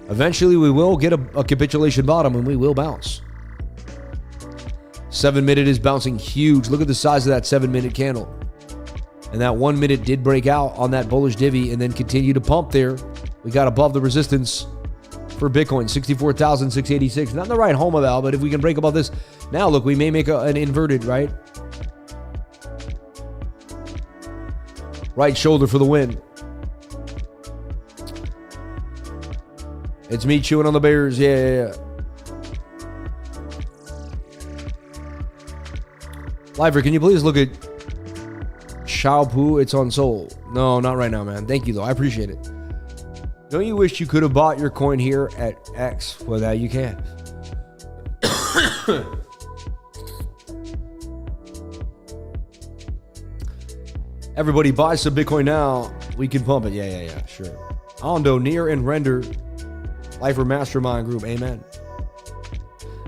Eventually, we will get a capitulation bottom, and we will bounce. 7-minute is bouncing huge. Look at the size of that 7-minute candle. And that 1 minute did break out on that bullish divvy and then continue to pump there. We got above the resistance for Bitcoin, 64,686. Not in the right home of that, but if we can break above this. Now, look, we may make an inverted, right? Right shoulder for the win. It's me chewing on the bears. Yeah. Lifer, can you please look at Xiaopu? It's on Sol. No, not right now, man. Thank you, though. I appreciate it. Don't you wish you could have bought your coin here at X? Well, now you can. Everybody buy some Bitcoin now. We can pump it. Yeah, sure. Ondo, Near, and Render. Lifer Mastermind Group. Amen.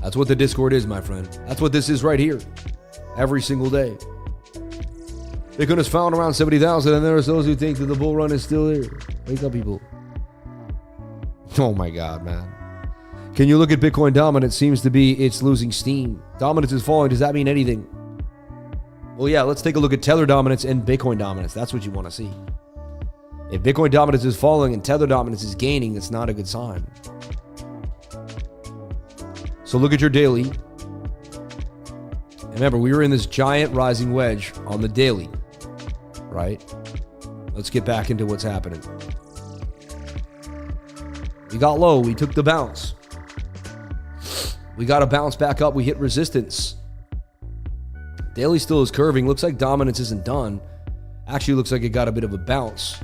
That's what the Discord is, my friend. That's what this is right here. Every single day. Bitcoin is found around 70,000, and there's those who think that the bull run is still there. Wake up, people. Oh my God, man. Can you look at Bitcoin dominance? Seems to be it's losing steam. Dominance is falling. Does that mean anything? Well, yeah, let's take a look at Tether dominance and Bitcoin dominance. That's what you want to see. If Bitcoin dominance is falling and Tether dominance is gaining, that's not a good sign. So look at your daily. And remember, we were in this giant rising wedge on the daily, right? Let's get back into what's happening. We got low. We took the bounce. We got to bounce back up. We hit resistance. Daily still is curving. Looks like dominance isn't done. Actually, looks like it got a bit of a bounce.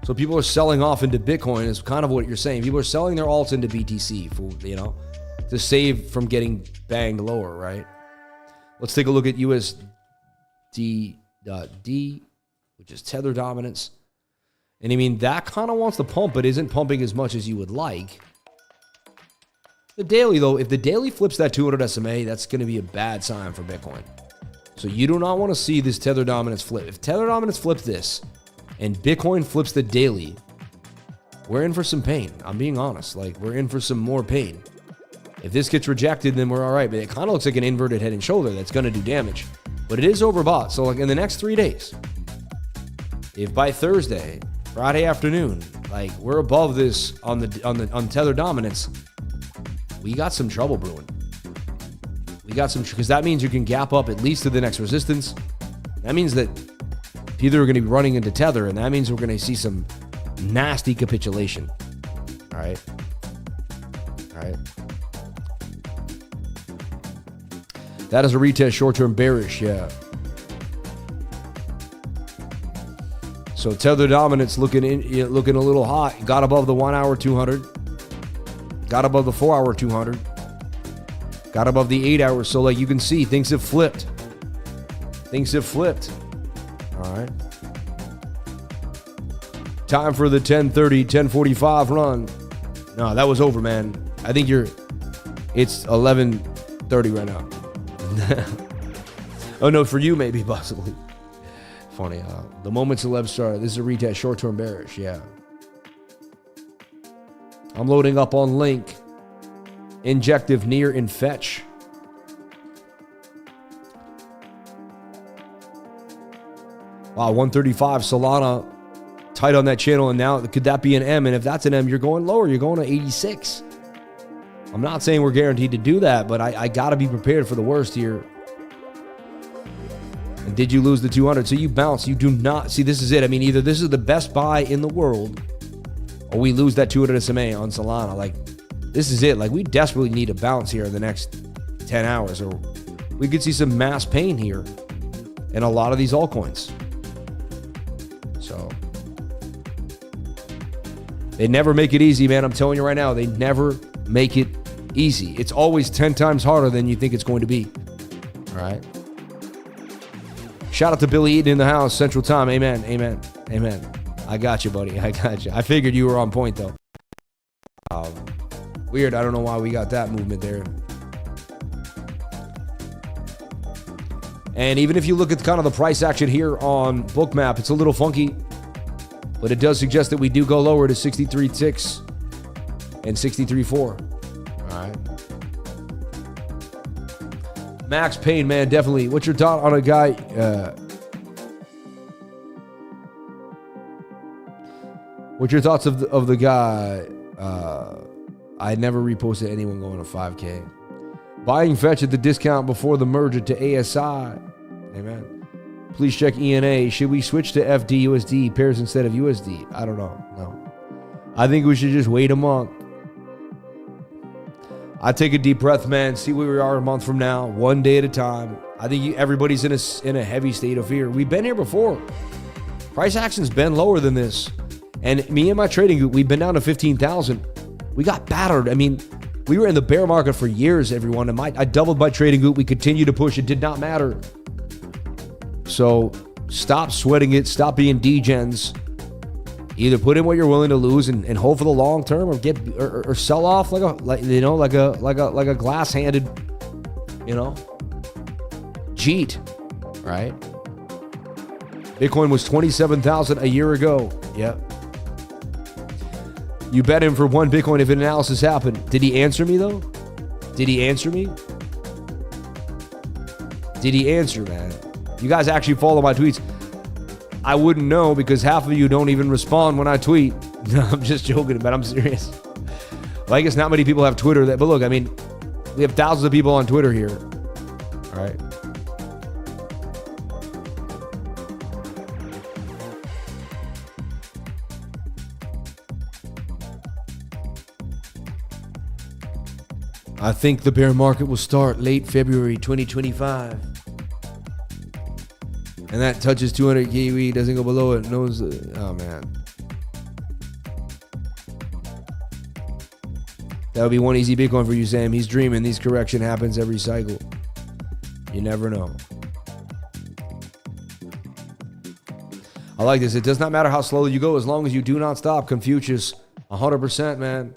So people are selling off into Bitcoin is kind of what you're saying. People are selling their alts into BTC for, you know, to save from getting banged lower, right? Let's take a look at USDT.D, which is Tether dominance. And I mean, that kind of wants to pump, but isn't pumping as much as you would like. The daily, though, if the daily flips that 200 SMA, that's going to be a bad sign for Bitcoin. So you do not want to see this tether dominance flip. If tether dominance flips this and Bitcoin flips the daily, we're in for some pain. I'm being honest. Like, we're in for some more pain. If this gets rejected, then we're all right. But it kind of looks like an inverted head and shoulder that's going to do damage. But it is overbought. So, like, in the next 3 days, if by Thursday, Friday afternoon, like, we're above this on tether dominance, we got some trouble brewing. We got some, because that means you can gap up at least to the next resistance. That means that either we're going to be running into tether, and that means we're going to see some nasty capitulation. All right. All right. That is a retest short-term bearish, yeah. So tether dominance looking a little hot. Got above the 1 hour 200. Got above the 4 hour 200. Got above the 8 hours. So like you can see, things have flipped. Things have flipped. All right. Time for the 10:30, 10:45 run. No, that was over, man. I think it's 11:30 right now. Oh no, for you maybe, possibly. Funny. The moment celebs start. This is a retest short-term bearish. Yeah. I'm loading up on Link. Injective, near, and fetch. Wow, 135 Solana. Tight on that channel. And now, could that be an M? And if that's an M, you're going lower. You're going to 86. I'm not saying we're guaranteed to do that, but I got to be prepared for the worst here. And did you lose the 200? So you bounce. You do not. See, this is it. I mean, either this is the best buy in the world, or we lose that 200 SMA on Solana. Like, this is it. Like, we desperately need a bounce here in the next 10 hours, or we could see some mass pain here in a lot of these altcoins. So they never make it easy, man. I'm telling you right now, they never make it easy. It's always 10 times harder than you think it's going to be. All right. Shout out to Billy Eaton in the house, Central Time. Amen. Amen. Amen. I got you, buddy. I got you. I figured you were on point, though. Weird. I don't know why we got that movement there. And even if you look at kind of the price action here on BOOKMAP, it's a little funky, but it does suggest that we do go lower to 63.6 and 63.4. All right. Max Payne, man, definitely. What's your thought on a guy? What's your thoughts of the guy? I never reposted anyone going to 5K. Buying fetch at the discount before the merger to ASI. Amen. Please check ENA. Should we switch to FDUSD pairs instead of USD? I don't know. No. I think we should just wait a month. I take a deep breath, man. See where we are a month from now, one day at a time. I think everybody's in a heavy state of fear. We've been here before. Price action's been lower than this. And me and my trading group, we've been down to 15,000. We got battered. I mean, we were in the bear market for years, everyone. And I doubled my trading group. We continued to push. It did not matter. So stop sweating it. Stop being degens. Either put in what you're willing to lose and hope for the long term, or get or sell off like a glass-handed, cheat, right? Bitcoin was 27,000 a year ago. Yep. You bet him for one Bitcoin if an analysis happened. Did he answer me though? Did he answer me? Did he answer, man? You guys actually follow my tweets. I wouldn't know because half of you don't even respond when I tweet. No, I'm just joking, but I'm serious. Well, I guess not many people have Twitter. But look, I mean, we have thousands of people on Twitter here. All right. I think the bear market will start late February 2025. And that touches 200 Kiwi, doesn't go below it. Knows, oh man. That would be one easy Bitcoin for you, Sam. He's dreaming. These correction happens every cycle. You never know. I like this. It does not matter how slow you go as long as you do not stop. Confucius, 100%, man.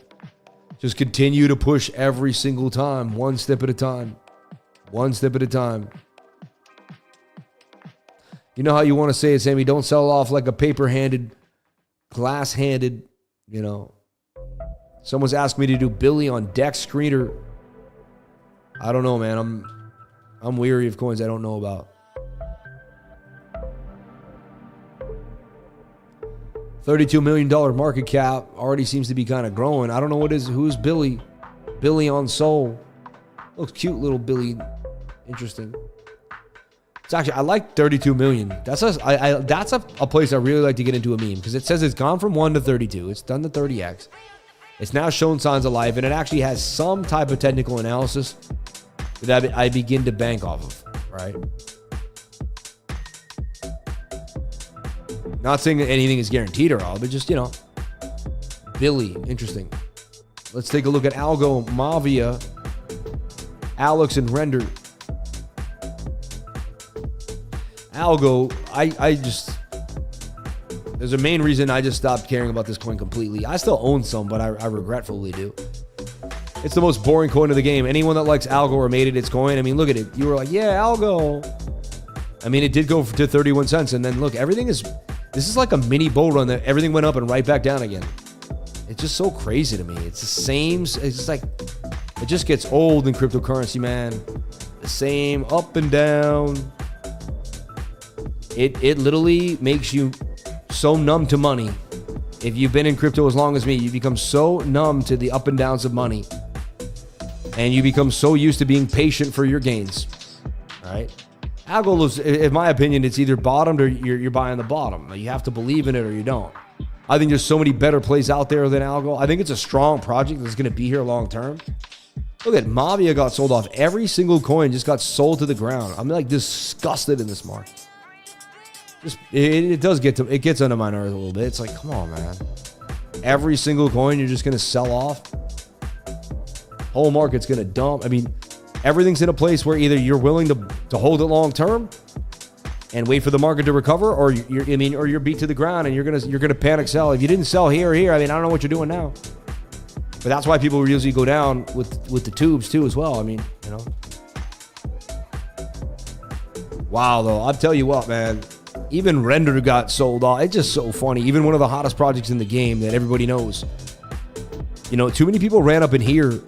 Just continue to push every single time, one step at a time. One step at a time. You know how you want to say it, Sammy? Don't sell off like a paper-handed, glass-handed, you know. Someone's asked me to do Billy on Dex Screener. I don't know, man. I'm weary of coins I don't know about. $32 million market cap already seems to be kind of growing. I don't know who's Billy. Billy on Soul. Looks cute, little Billy. Interesting. It's actually, I like 32 million. That's a place I really like to get into a meme because it says it's gone from 1 to 32. It's done to 30x. It's now shown signs of life, and it actually has some type of technical analysis that I begin to bank off of, right? Not saying that anything is guaranteed or all, but just, you know, Billy, interesting. Let's take a look at Algo, MAVIA, Alex, and Render. Algo, there's a main reason I just stopped caring about this coin completely. I still own some, but I regretfully do. It's the most boring coin of the game. Anyone that likes Algo or made it its coin, I mean, look at it. You were like, yeah, Algo. I mean, it did go to 31 cents, and then look, this is like a mini bull run that everything went up and right back down again. It's just so crazy to me. It's the same, it's just like, it just gets old in cryptocurrency, man. The same up and down. It literally makes you so numb to money. If you've been in crypto as long as me, you become so numb to the up and downs of money. And you become so used to being patient for your gains. All right? Algo, in my opinion, it's either bottomed or you're buying the bottom. You have to believe in it or you don't. I think there's so many better plays out there than Algo. I think it's a strong project that's going to be here long term. Look at MAVIA got sold off. Every single coin just got sold to the ground. I'm like disgusted in this market. It gets under my nerves a little bit. It's like, come on, man. Every single coin you're just going to sell off. Whole market's going to dump. I mean, everything's in a place where either you're willing to hold it long term and wait for the market to recover, or you're beat to the ground and you're gonna panic sell. If you didn't sell here or here, I mean, I don't know what you're doing now. But that's why people usually go down with the tubes too as well. I mean, you know. Wow, though, I'll tell you what, man. Even Render got sold off. It's just so funny. Even one of the hottest projects in the game that everybody knows. You know, too many people ran up in here.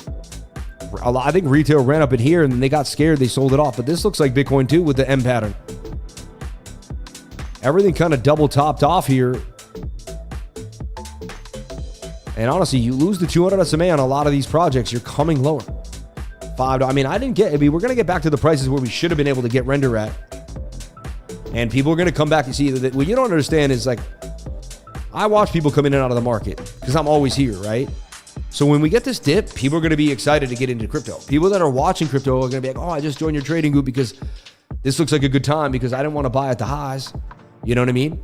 I think retail ran up in here and then they got scared. They sold it off. But this looks like Bitcoin too with the M pattern. Everything kind of double topped off here. And honestly, you lose the 200 SMA on a lot of these projects, you're coming lower. $5. I mean, we're going to get back to the prices where we should have been able to get Render at. And people are going to come back and see that what you don't understand is, like, I watch people come in and out of the market because I'm always here, right? So when we get this dip, people are going to be excited to get into crypto. People that are watching crypto are going to be like, oh, I just joined your trading group because this looks like a good time because I didn't want to buy at the highs. You know what I mean?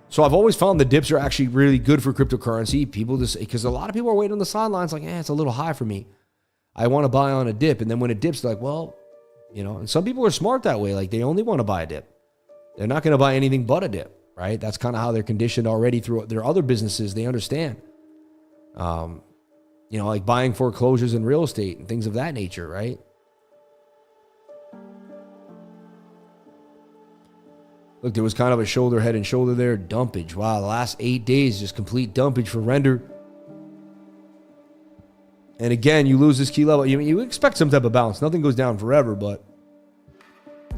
So I've always found the dips are actually really good for cryptocurrency. People just, because a lot of people are waiting on the sidelines like, it's a little high for me. I want to buy on a dip. And then when it dips, they're like, well, you know, and some people are smart that way. Like, they only want to buy a dip. They're not going to buy anything but a dip, right? That's kind of how they're conditioned already through their other businesses. They understand, you know, like buying foreclosures in real estate and things of that nature, right? Look, there was kind of a shoulder, head and shoulder there. Dumpage. Wow, the last 8 days, just complete dumpage for Render. And again, you lose this key level. You expect some type of bounce. Nothing goes down forever, but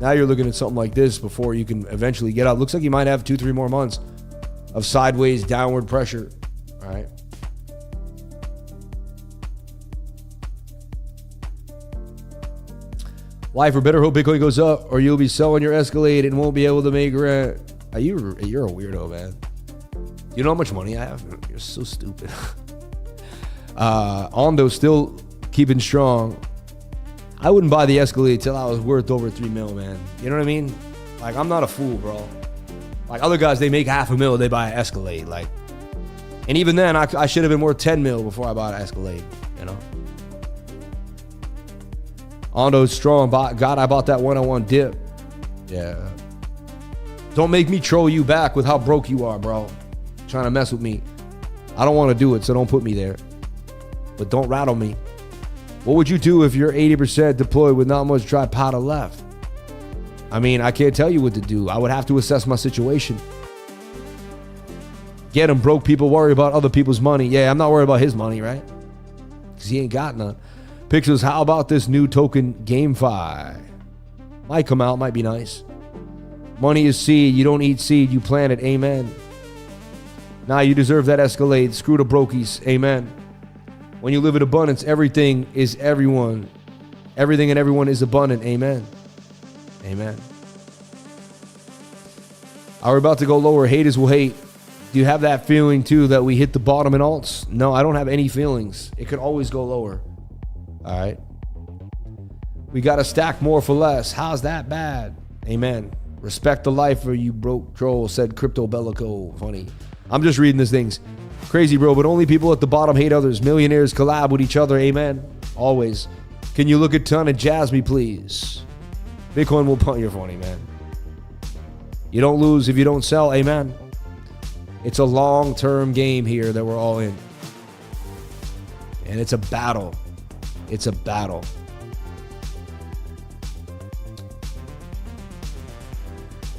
now you're looking at something like this before you can eventually get out. Looks like you might have 2-3 more months of sideways downward pressure. All right. Life or better hope Bitcoin goes up, or you'll be selling your Escalade and won't be able to make rent. You're a weirdo, man. You know how much money I have? You're so stupid. Ondo still keeping strong. I wouldn't buy the Escalade till I was worth over 3 mil, man. You know what I mean? Like, I'm not a fool, bro. Like, other guys, they make $500,000, they buy an Escalade. Like, and even then, I should have been worth 10 mil before I bought an Escalade, you know? Ondo's strong. God, I bought that one-on-one dip. Yeah. Don't make me troll you back with how broke you are, bro. Trying to mess with me. I don't want to do it, so don't put me there. but don't rattle me. What would you do if you're 80% deployed with not much dry powder left? I mean, I can't tell you what to do. I would have to assess my situation. Get him. Broke people worry about other people's money. Yeah, I'm not worried about his money, right? Because he ain't got none. Pixels, how about this new token, GameFi? Might come out, might be nice. Money is seed. You don't eat seed, you plant it. Amen. Nah, you deserve that Escalade. Screw the brokies. Amen. When you live in abundance, everything is everyone. Everything and everyone is abundant. Amen. Amen. Are we about to go lower? Haters will hate. Do you have that feeling too that we hit the bottom in alts? No, I don't have any feelings. It could always go lower. All right. We got to stack more for less. How's that bad? Amen. Respect the life or you broke troll, said Crypto Bellico. Funny. I'm just reading these things. Crazy, bro, but only people at the bottom hate others. Millionaires collab with each other. Amen. Always. Can you look at Ton and jazz me, please? Bitcoin will punt. You're funny, man. You don't lose if you don't sell. Amen. It's a long-term game here that we're all in. And it's a battle. It's a battle.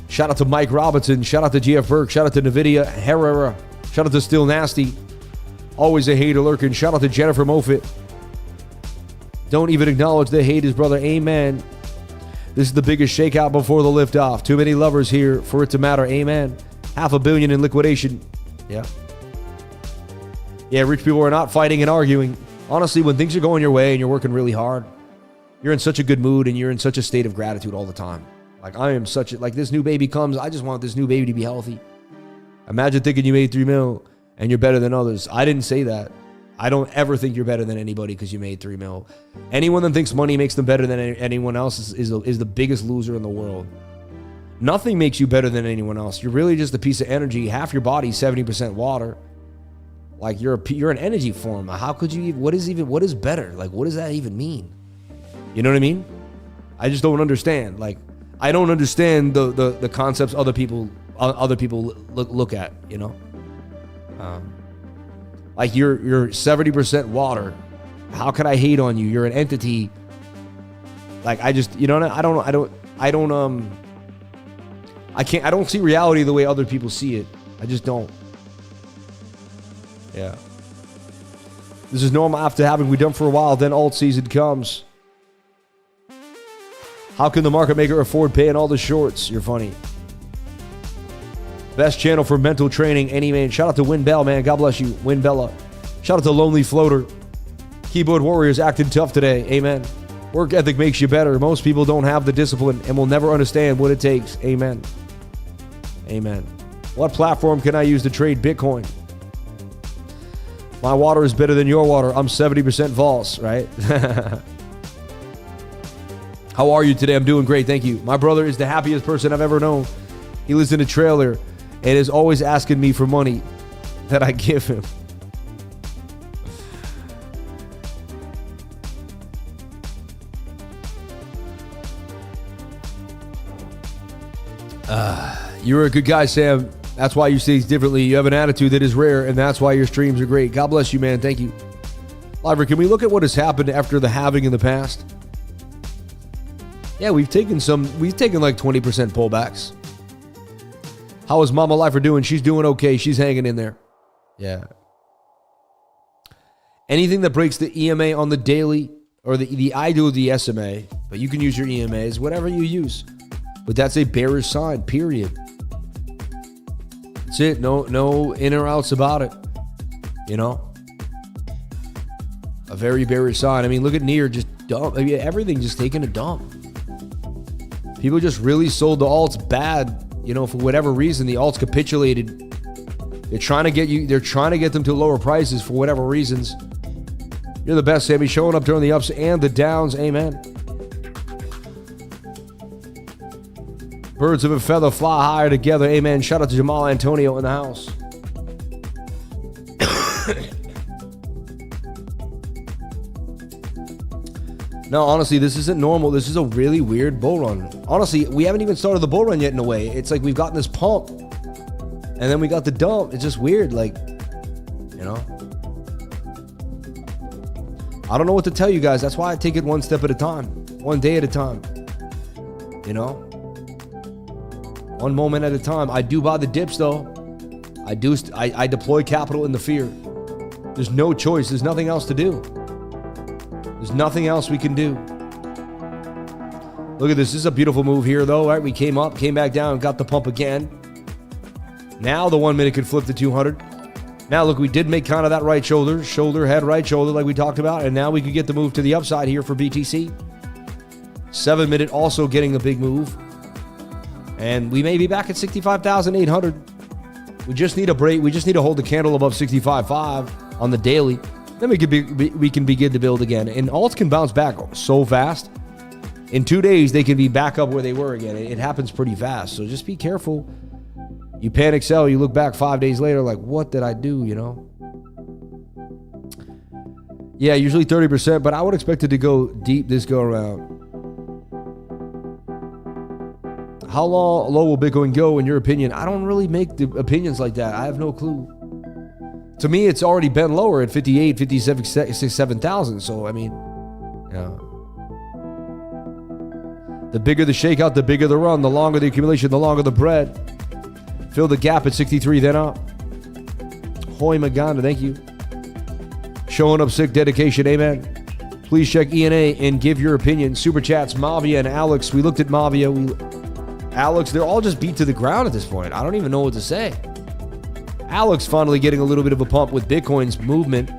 Shout out to Mike Robinson. Shout out to GF Burke. Shout out to NVIDIA Herrera. Shout out to Still Nasty. Always a hater lurking. Shout out to Jennifer Moffitt. Don't even acknowledge the hate, his brother. Amen. This is the biggest shakeout before the liftoff. Too many lovers here for it to matter. Amen. $500 million in liquidation. Yeah. Yeah, rich people are not fighting and arguing. Honestly, when things are going your way and you're working really hard, you're in such a good mood and you're in such a state of gratitude all the time. Like I am such a, like this new baby comes, I just want this new baby to be healthy. Imagine thinking you made 3 mil and you're better than others. I didn't say that. I don't ever think you're better than anybody because you made 3 mil. Anyone that thinks money makes them better than anyone else is the biggest loser in the world. Nothing makes you better than anyone else. You're really just a piece of energy. Half your body, 70% water. Like you're an energy form. How could you even, what is better? Like, what does that even mean? You know what I mean? I just don't understand. Like, I don't understand the concepts other people look at, you know? Like you're 70% water. How could I hate on you? You're an entity. Like I just, you know, I don't see reality the way other people see it. I just don't. Yeah. This is normal after having we done for a while, then alt season comes. How can the market maker afford paying all the shorts? You're funny. Best channel for mental training, any man. Shout out to Win Bell, man. God bless you, Win Bella. Shout out to Lonely Floater. Keyboard Warriors acting tough today. Amen. Work ethic makes you better. Most people don't have the discipline and will never understand what it takes. Amen. Amen. What platform can I use to trade Bitcoin? My water is better than your water. I'm 70% Vols, right? How are you today? I'm doing great, thank you. My brother is the happiest person I've ever known. He lives in a trailer and is always asking me for money that I give him. You're a good guy, Sam. That's why you see things differently. You have an attitude that is rare, and that's why your streams are great. God bless you, man. Thank you. Liver, can we look at what has happened after the halving in the past? Yeah, we've taken like 20% pullbacks. How is Mama Lifer doing? She's doing okay. She's hanging in there. Yeah. Anything that breaks the EMA on the daily, or I do the SMA, but you can use your EMAs, whatever you use. But that's a bearish sign, period. That's it. No in or outs about it. You know? A very bearish sign. I mean, look at Near just dump. I mean, everything just taking a dump. People just really sold the alts bad, you know, for whatever reason. The alts capitulated. They're trying to get them to lower prices for whatever reasons. You're the best, Sammy. Showing up during the ups and the downs. Amen. Birds of a feather fly higher together. Amen. Shout out to Jamal Antonio in the house. No, honestly, this isn't normal. This is a really weird bull run. Honestly, we haven't even started the bull run yet in a way. It's like we've gotten this pump, and then we got the dump. It's just weird, like, you know? I don't know what to tell you guys. That's why I take it one step at a time, one day at a time. You know, one moment at a time. I do buy the dips though. I deploy capital in the fear. There's no choice. There's nothing else to do. There's nothing else we can do. Look at this. This is a beautiful move here though, right? We came up, came back down, got the pump again. Now the 1 minute could flip to 200. Now look, we did make kind of that right shoulder, head, right shoulder like we talked about, and now we could get the move to the upside here for BTC. 7 minute also getting the big move. And we may be back at 65,800. We just need a break. We just need to hold the candle above 65.5 on the daily. Then we can begin to build again. And alts can bounce back so fast. In 2 days, they can be back up where they were again. It happens pretty fast. So just be careful. You panic sell, you look back 5 days later like, what did I do, you know? Yeah, usually 30%, but I would expect it to go deep this go around. How low will Bitcoin go in your opinion? I don't really make the opinions like that. I have no clue. To me, it's already been lower at 58, 57, 67,000. So, I mean, yeah. The bigger the shakeout, the bigger the run, the longer the accumulation, the longer the bread. Fill the gap at 63, then up. Hoy Maganda, thank you. Showing up sick, dedication, amen. Please check ENA and give your opinion. Super chats, MAVIA and Alex. We looked at MAVIA. Alex, they're all just beat to the ground at this point. I don't even know what to say. Alex finally getting a little bit of a pump with Bitcoin's movement.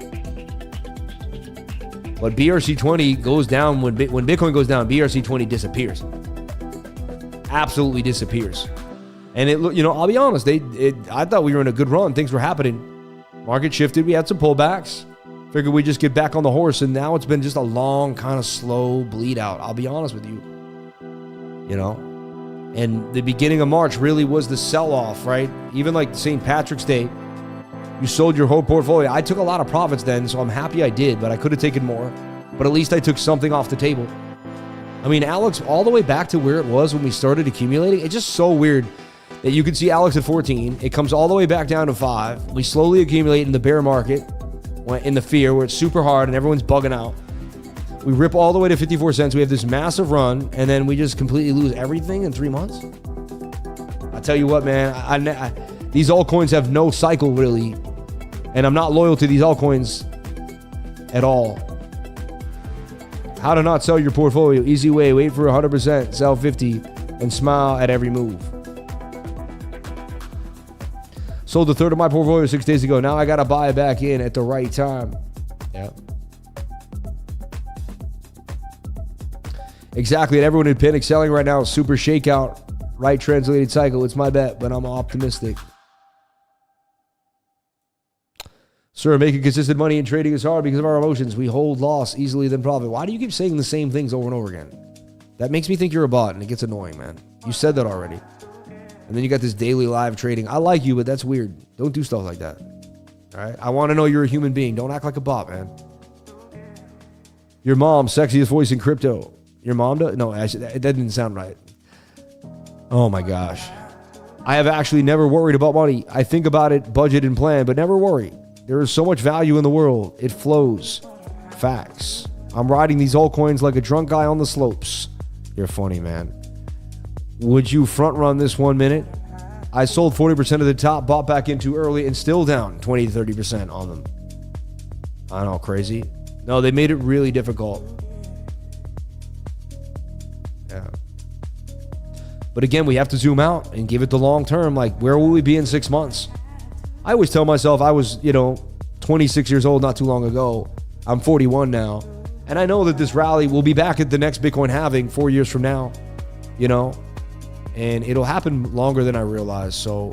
But BRC20 goes down. When Bitcoin goes down, BRC20 disappears. Absolutely disappears. And it, you know, I'll be honest, I thought we were in a good run. Things were happening. Market shifted. We had some pullbacks. Figured we'd just get back on the horse. And now it's been just a long, kind of slow bleed out. I'll be honest with you. You know? And the beginning of March really was the sell-off, right? Even like St. Patrick's Day, you sold your whole portfolio. I took a lot of profits then, so I'm happy I did, but I could have taken more. But at least I took something off the table. I mean, Alex, all the way back to where it was when we started accumulating, it's just so weird that you can see Alex at 14. It comes all the way back down to 5. We slowly accumulate in the bear market, in the fear, where it's super hard and everyone's bugging out. We rip all the way to 54 cents. We have this massive run, and then we just completely lose everything in 3 months. I tell you what, man, these altcoins have no cycle, really. And I'm not loyal to these altcoins at all. How to not sell your portfolio. Easy way. Wait for 100%. Sell 50 and smile at every move. Sold a third of my portfolio 6 days ago. Now I got to buy it back in at the right time. Yeah. Exactly. And everyone in panic selling right now. Super shakeout. Right translated cycle. It's my bet, but I'm optimistic. Sir, making consistent money in trading is hard because of our emotions. We hold loss easily than profit. Why do you keep saying the same things over and over again? That makes me think you're a bot, and it gets annoying, man. You said that already. And then you got this daily live trading. I like you, but that's weird. Don't do stuff like that. All right? I want to know you're a human being. Don't act like a bot, man. Your mom, sexiest voice in crypto. Your mom does? No, that didn't sound right. Oh, my gosh. I have actually never worried about money. I think about it, budget, and plan, but never worry. There is so much value in the world. It flows. Facts. I'm riding these altcoins like a drunk guy on the slopes. You're funny, man. Would you front run this 1 minute? I sold 40% of the top, bought back in too early, and still down 20 to 30% on them. I know, crazy. No, they made it really difficult. Yeah. But again, we have to zoom out and give it the long term. Like, where will we be in 6 months? I always tell myself I was, 26 years old not too long ago. I'm 41 now. And I know that this rally will be back at the next Bitcoin halving 4 years from now, and it'll happen longer than I realized. So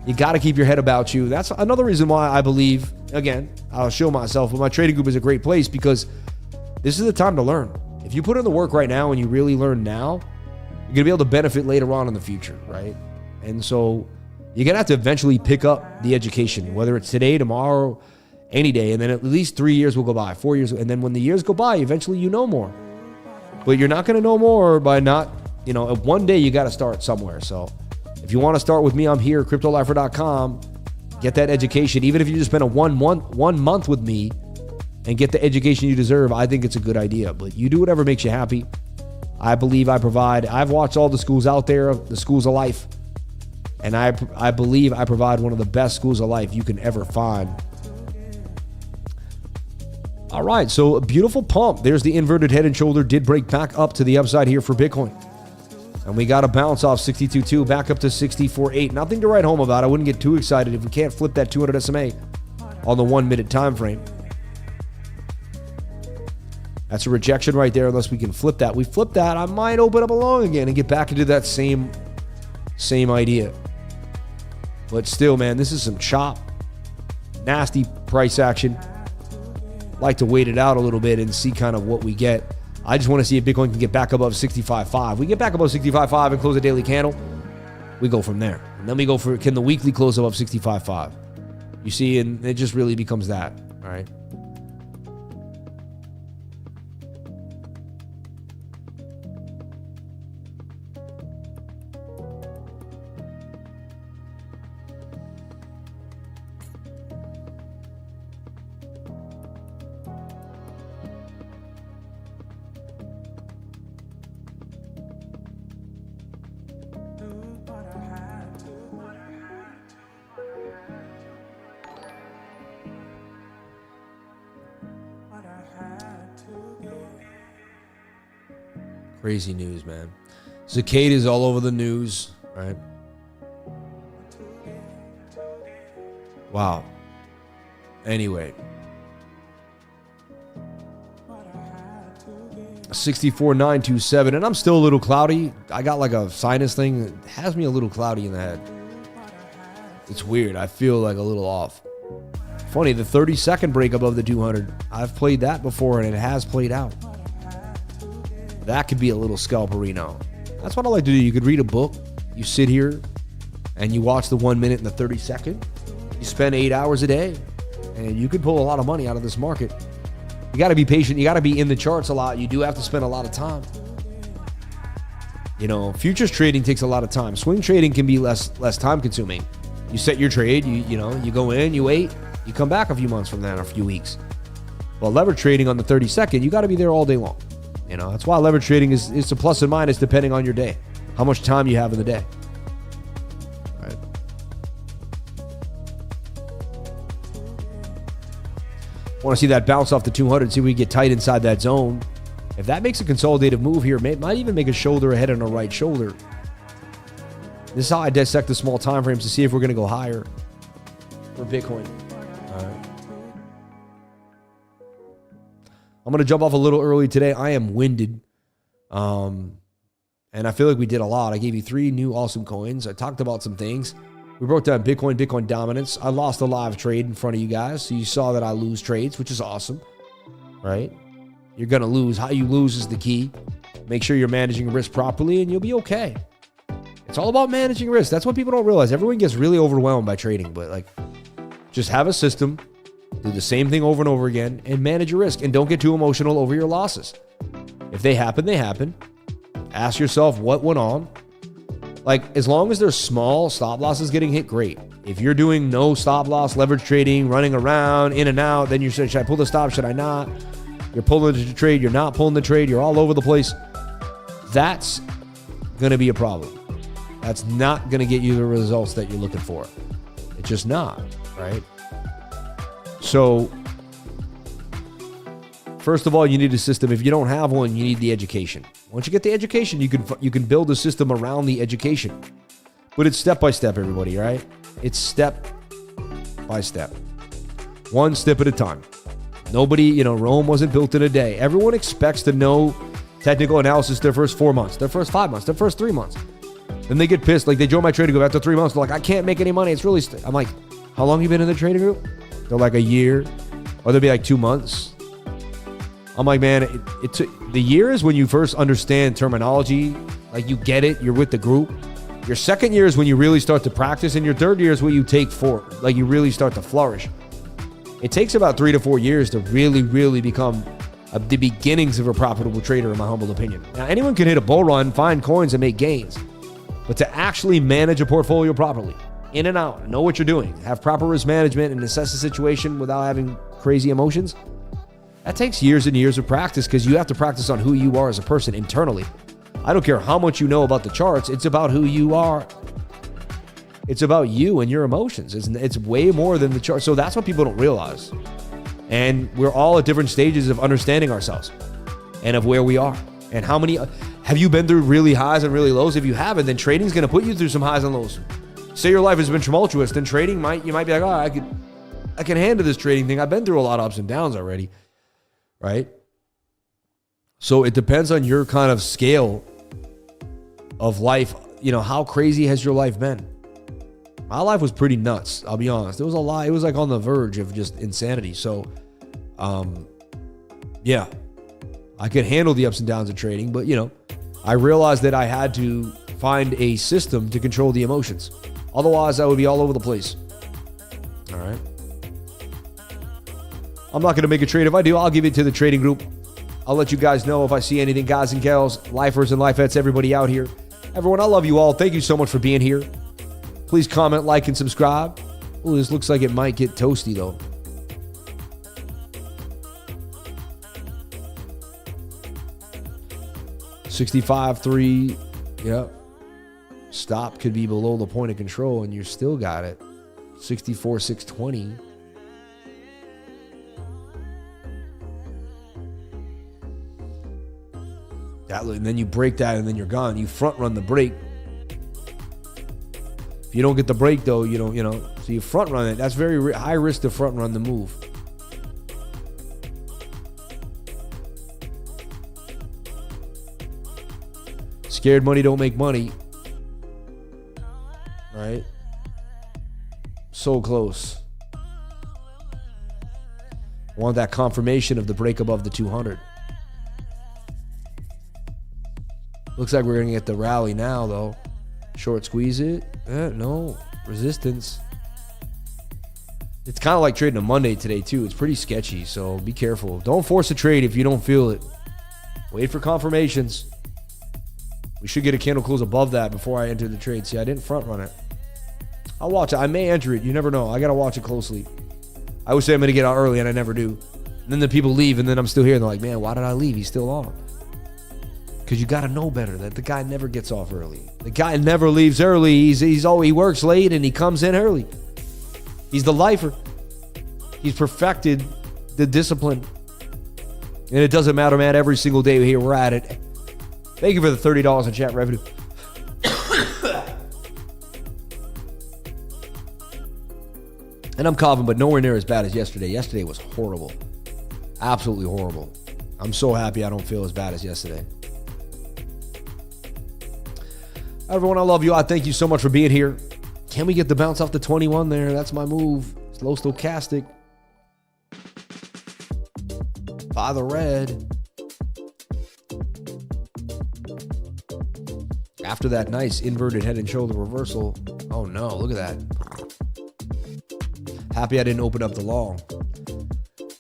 you got to keep your head about you. That's another reason why I believe, again, I'll show myself, but my trading group is a great place because this is the time to learn. If you put in the work right now and you really learn now, you're going to be able to benefit later on in the future, right? And so you're going to have to eventually pick up the education, whether it's today, tomorrow, any day. And then at least 3 years will go by, 4 years. And then when the years go by, eventually you know more. But you're not going to know more by not, one day you got to start somewhere. So if you want to start with me, I'm here, CryptoLifer.com. Get that education. Even if you just spend one month with me, and get the education you deserve, I think it's a good idea. But you do whatever makes you happy. I believe I provide. I've watched all the schools out there, the schools of life, and I believe I provide one of the best schools of life you can ever find. All right, so a beautiful pump. There's the inverted head and shoulder. Did break back up to the upside here for Bitcoin. And we got a bounce off 62.2 back up to 64.8. Nothing to write home about. I wouldn't get too excited if we can't flip that 200 SMA on the 1 minute time frame. That's a rejection right there unless we can flip that. We flip that, I might open up a long again and get back into that same idea. But still, man, this is some chop. Nasty price action. Like to wait it out a little bit and see kind of what we get. I just want to see if Bitcoin can get back above 65.5. We get back above 65.5 and close a daily candle, we go from there. And then we go for, can the weekly close above 65.5? You see, and it just really becomes that, all right? Crazy news, man. Cicadas all over the news, right? Wow. Anyway. 64,927, and I'm still a little cloudy. I got like a sinus thing that has me a little cloudy in the head. It's weird. I feel like a little off. Funny, the 30-second break above the 200. I've played that before, and it has played out. That could be a little scalperino. That's what I like to do. You could read a book. You sit here and you watch the 1 minute and the 30-second. You spend 8 hours a day and you could pull a lot of money out of this market. You got to be patient. You got to be in the charts a lot. You do have to spend a lot of time. You know, futures trading takes a lot of time. Swing trading can be less time consuming. You set your trade, you go in, you wait, you come back a few months from that, a few weeks. Well, leverage trading on the 30-second, you got to be there all day long. You know, that's why leverage trading is a plus and minus depending on your day, how much time you have in the day. All right. Want to see that bounce off the 200, see if we get tight inside that zone. If that makes a consolidative move here, might even make a shoulder ahead and a right shoulder. This is how I dissect the small time frames to see if we're going to go higher for Bitcoin. All right. I'm going to jump off a little early today. I am winded. And I feel like we did a lot. I gave you 3 new awesome coins. I talked about some things. We broke down Bitcoin dominance. I lost a live trade in front of you guys. So you saw that I lose trades, which is awesome, right? You're going to lose. How you lose is the key. Make sure you're managing risk properly and you'll be okay. It's all about managing risk. That's what people don't realize. Everyone gets really overwhelmed by trading, but like, just have a system. Do the same thing over and over again and manage your risk. And don't get too emotional over your losses. If they happen, they happen. Ask yourself what went on. Like, as long as there's small stop losses getting hit, great. If you're doing no stop loss, leverage trading, running around, in and out, then you say, should I pull the stop? Should I not? You're pulling the trade. You're not pulling the trade. You're all over the place. That's going to be a problem. That's not going to get you the results that you're looking for. It's just not, right? So, first of all, you need a system. If you don't have one, you need the education. Once you get the education, you can build a system around the education. But it's step by step, everybody, right? It's step by step. One step at a time. Nobody, Rome wasn't built in a day. Everyone expects to know technical analysis their first 4 months, their first 5 months, their first 3 months. Then they get pissed. Like, they join my trading group after 3 months. They're like, I can't make any money. It's really... I'm like, how long have you been in the trading group? They're like, a year. Or they'll be like 2 months. I'm like, man, the year is when you first understand terminology. Like, you get it. You're with the group. Your second year is when you really start to practice. And your third year is when you take forward. Like, you really start to flourish. It takes about 3 to 4 years to really, really become the beginnings of a profitable trader, in my humble opinion. Now, anyone can hit a bull run, find coins, and make gains. But to actually manage a portfolio properly, in and out, know what you're doing, have proper risk management, and assess the situation without having crazy emotions, That takes years and years of practice because you have to practice on who you are as a person internally. I don't care how much you know about the charts. It's about who you are. It's about you and your emotions. It's way more than the chart. So that's what people don't realize. And we're all at different stages of understanding ourselves and of where we are. And how many, have you been through really highs and really lows? If you haven't, then trading's going to put you through some highs and lows. Say your life has been tumultuous, then trading you might be like, oh, I can handle this trading thing. I've been through a lot of ups and downs already, right? So it depends on your kind of scale of life. You know, how crazy has your life been? My life was pretty nuts, I'll be honest. It was a lot. It was like on the verge of just insanity. So, yeah, I could handle the ups and downs of trading, but you know, I realized that I had to find a system to control the emotions. Otherwise, I would be all over the place. All right. I'm not going to make a trade. If I do, I'll give it to the trading group. I'll let you guys know if I see anything, guys and gals, lifers and lifettes, everybody out here. Everyone, I love you all. Thank you so much for being here. Please comment, like, and subscribe. Oh, this looks like it might get toasty, though. $65.3. Yep. Stop could be below the point of control, and you still got it. $64,620. And then you break that, and then you're gone. You front run the break. If you don't get the break, though, you don't, so you front run it. That's very high risk to front run the move. Scared money don't make money. Right? So close. Want that confirmation of the break above the 200. Looks like we're going to get the rally now, though. Short squeeze it. No. Resistance. It's kind of like trading a Monday today, too. It's pretty sketchy, so be careful. Don't force a trade if you don't feel it. Wait for confirmations. We should get a candle close above that before I enter the trade. See, I didn't front run it. I'll watch it. I may enter it. You never know. I got to watch it closely. I always say I'm going to get out early, and I never do. And then the people leave, and then I'm still here, and they're like, man, why did I leave? He's still on. Because you got to know better that the guy never gets off early. The guy never leaves early. He works late and he comes in early. He's the lifer. He's perfected the discipline. And it doesn't matter, man. Every single day here, we're at it. Thank you for the $30 in chat revenue. And I'm coughing, but nowhere near as bad as yesterday. Yesterday was horrible. Absolutely horrible. I'm so happy I don't feel as bad as yesterday. Everyone, I love you. I thank you so much for being here. Can we get the bounce off the 21 there? That's my move. Slow stochastic. By the red. After that nice inverted head and shoulder reversal. Oh no, look at that. Happy I didn't open up the long.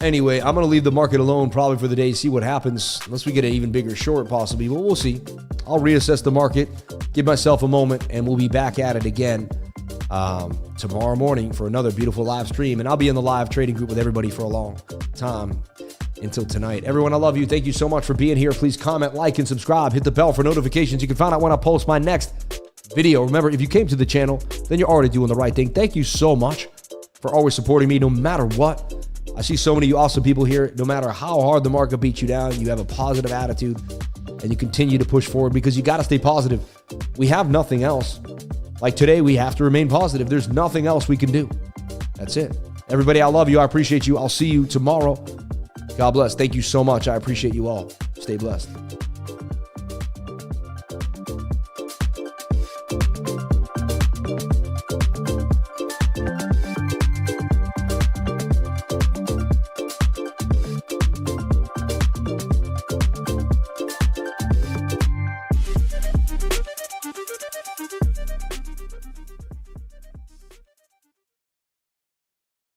Anyway, I'm going to leave the market alone probably for the day, see what happens. Unless we get an even bigger short possibly, but we'll see. I'll reassess the market, give myself a moment, and we'll be back at it again tomorrow morning for another beautiful live stream. And I'll be in the live trading group with everybody for a long time until tonight. Everyone, I love you. Thank you so much for being here. Please comment, like, and subscribe. Hit the bell for notifications. You can find out when I post my next video. Remember, if you came to the channel, then you're already doing the right thing. Thank you so much for always supporting me no matter what. I see so many of you awesome people here. No matter how hard the market beats you down, you have a positive attitude and you continue to push forward because you got to stay positive. We have nothing else. Like today, we have to remain positive. There's nothing else we can do. That's it. Everybody, I love you. I appreciate you. I'll see you tomorrow. God bless. Thank you so much. I appreciate you all. Stay blessed.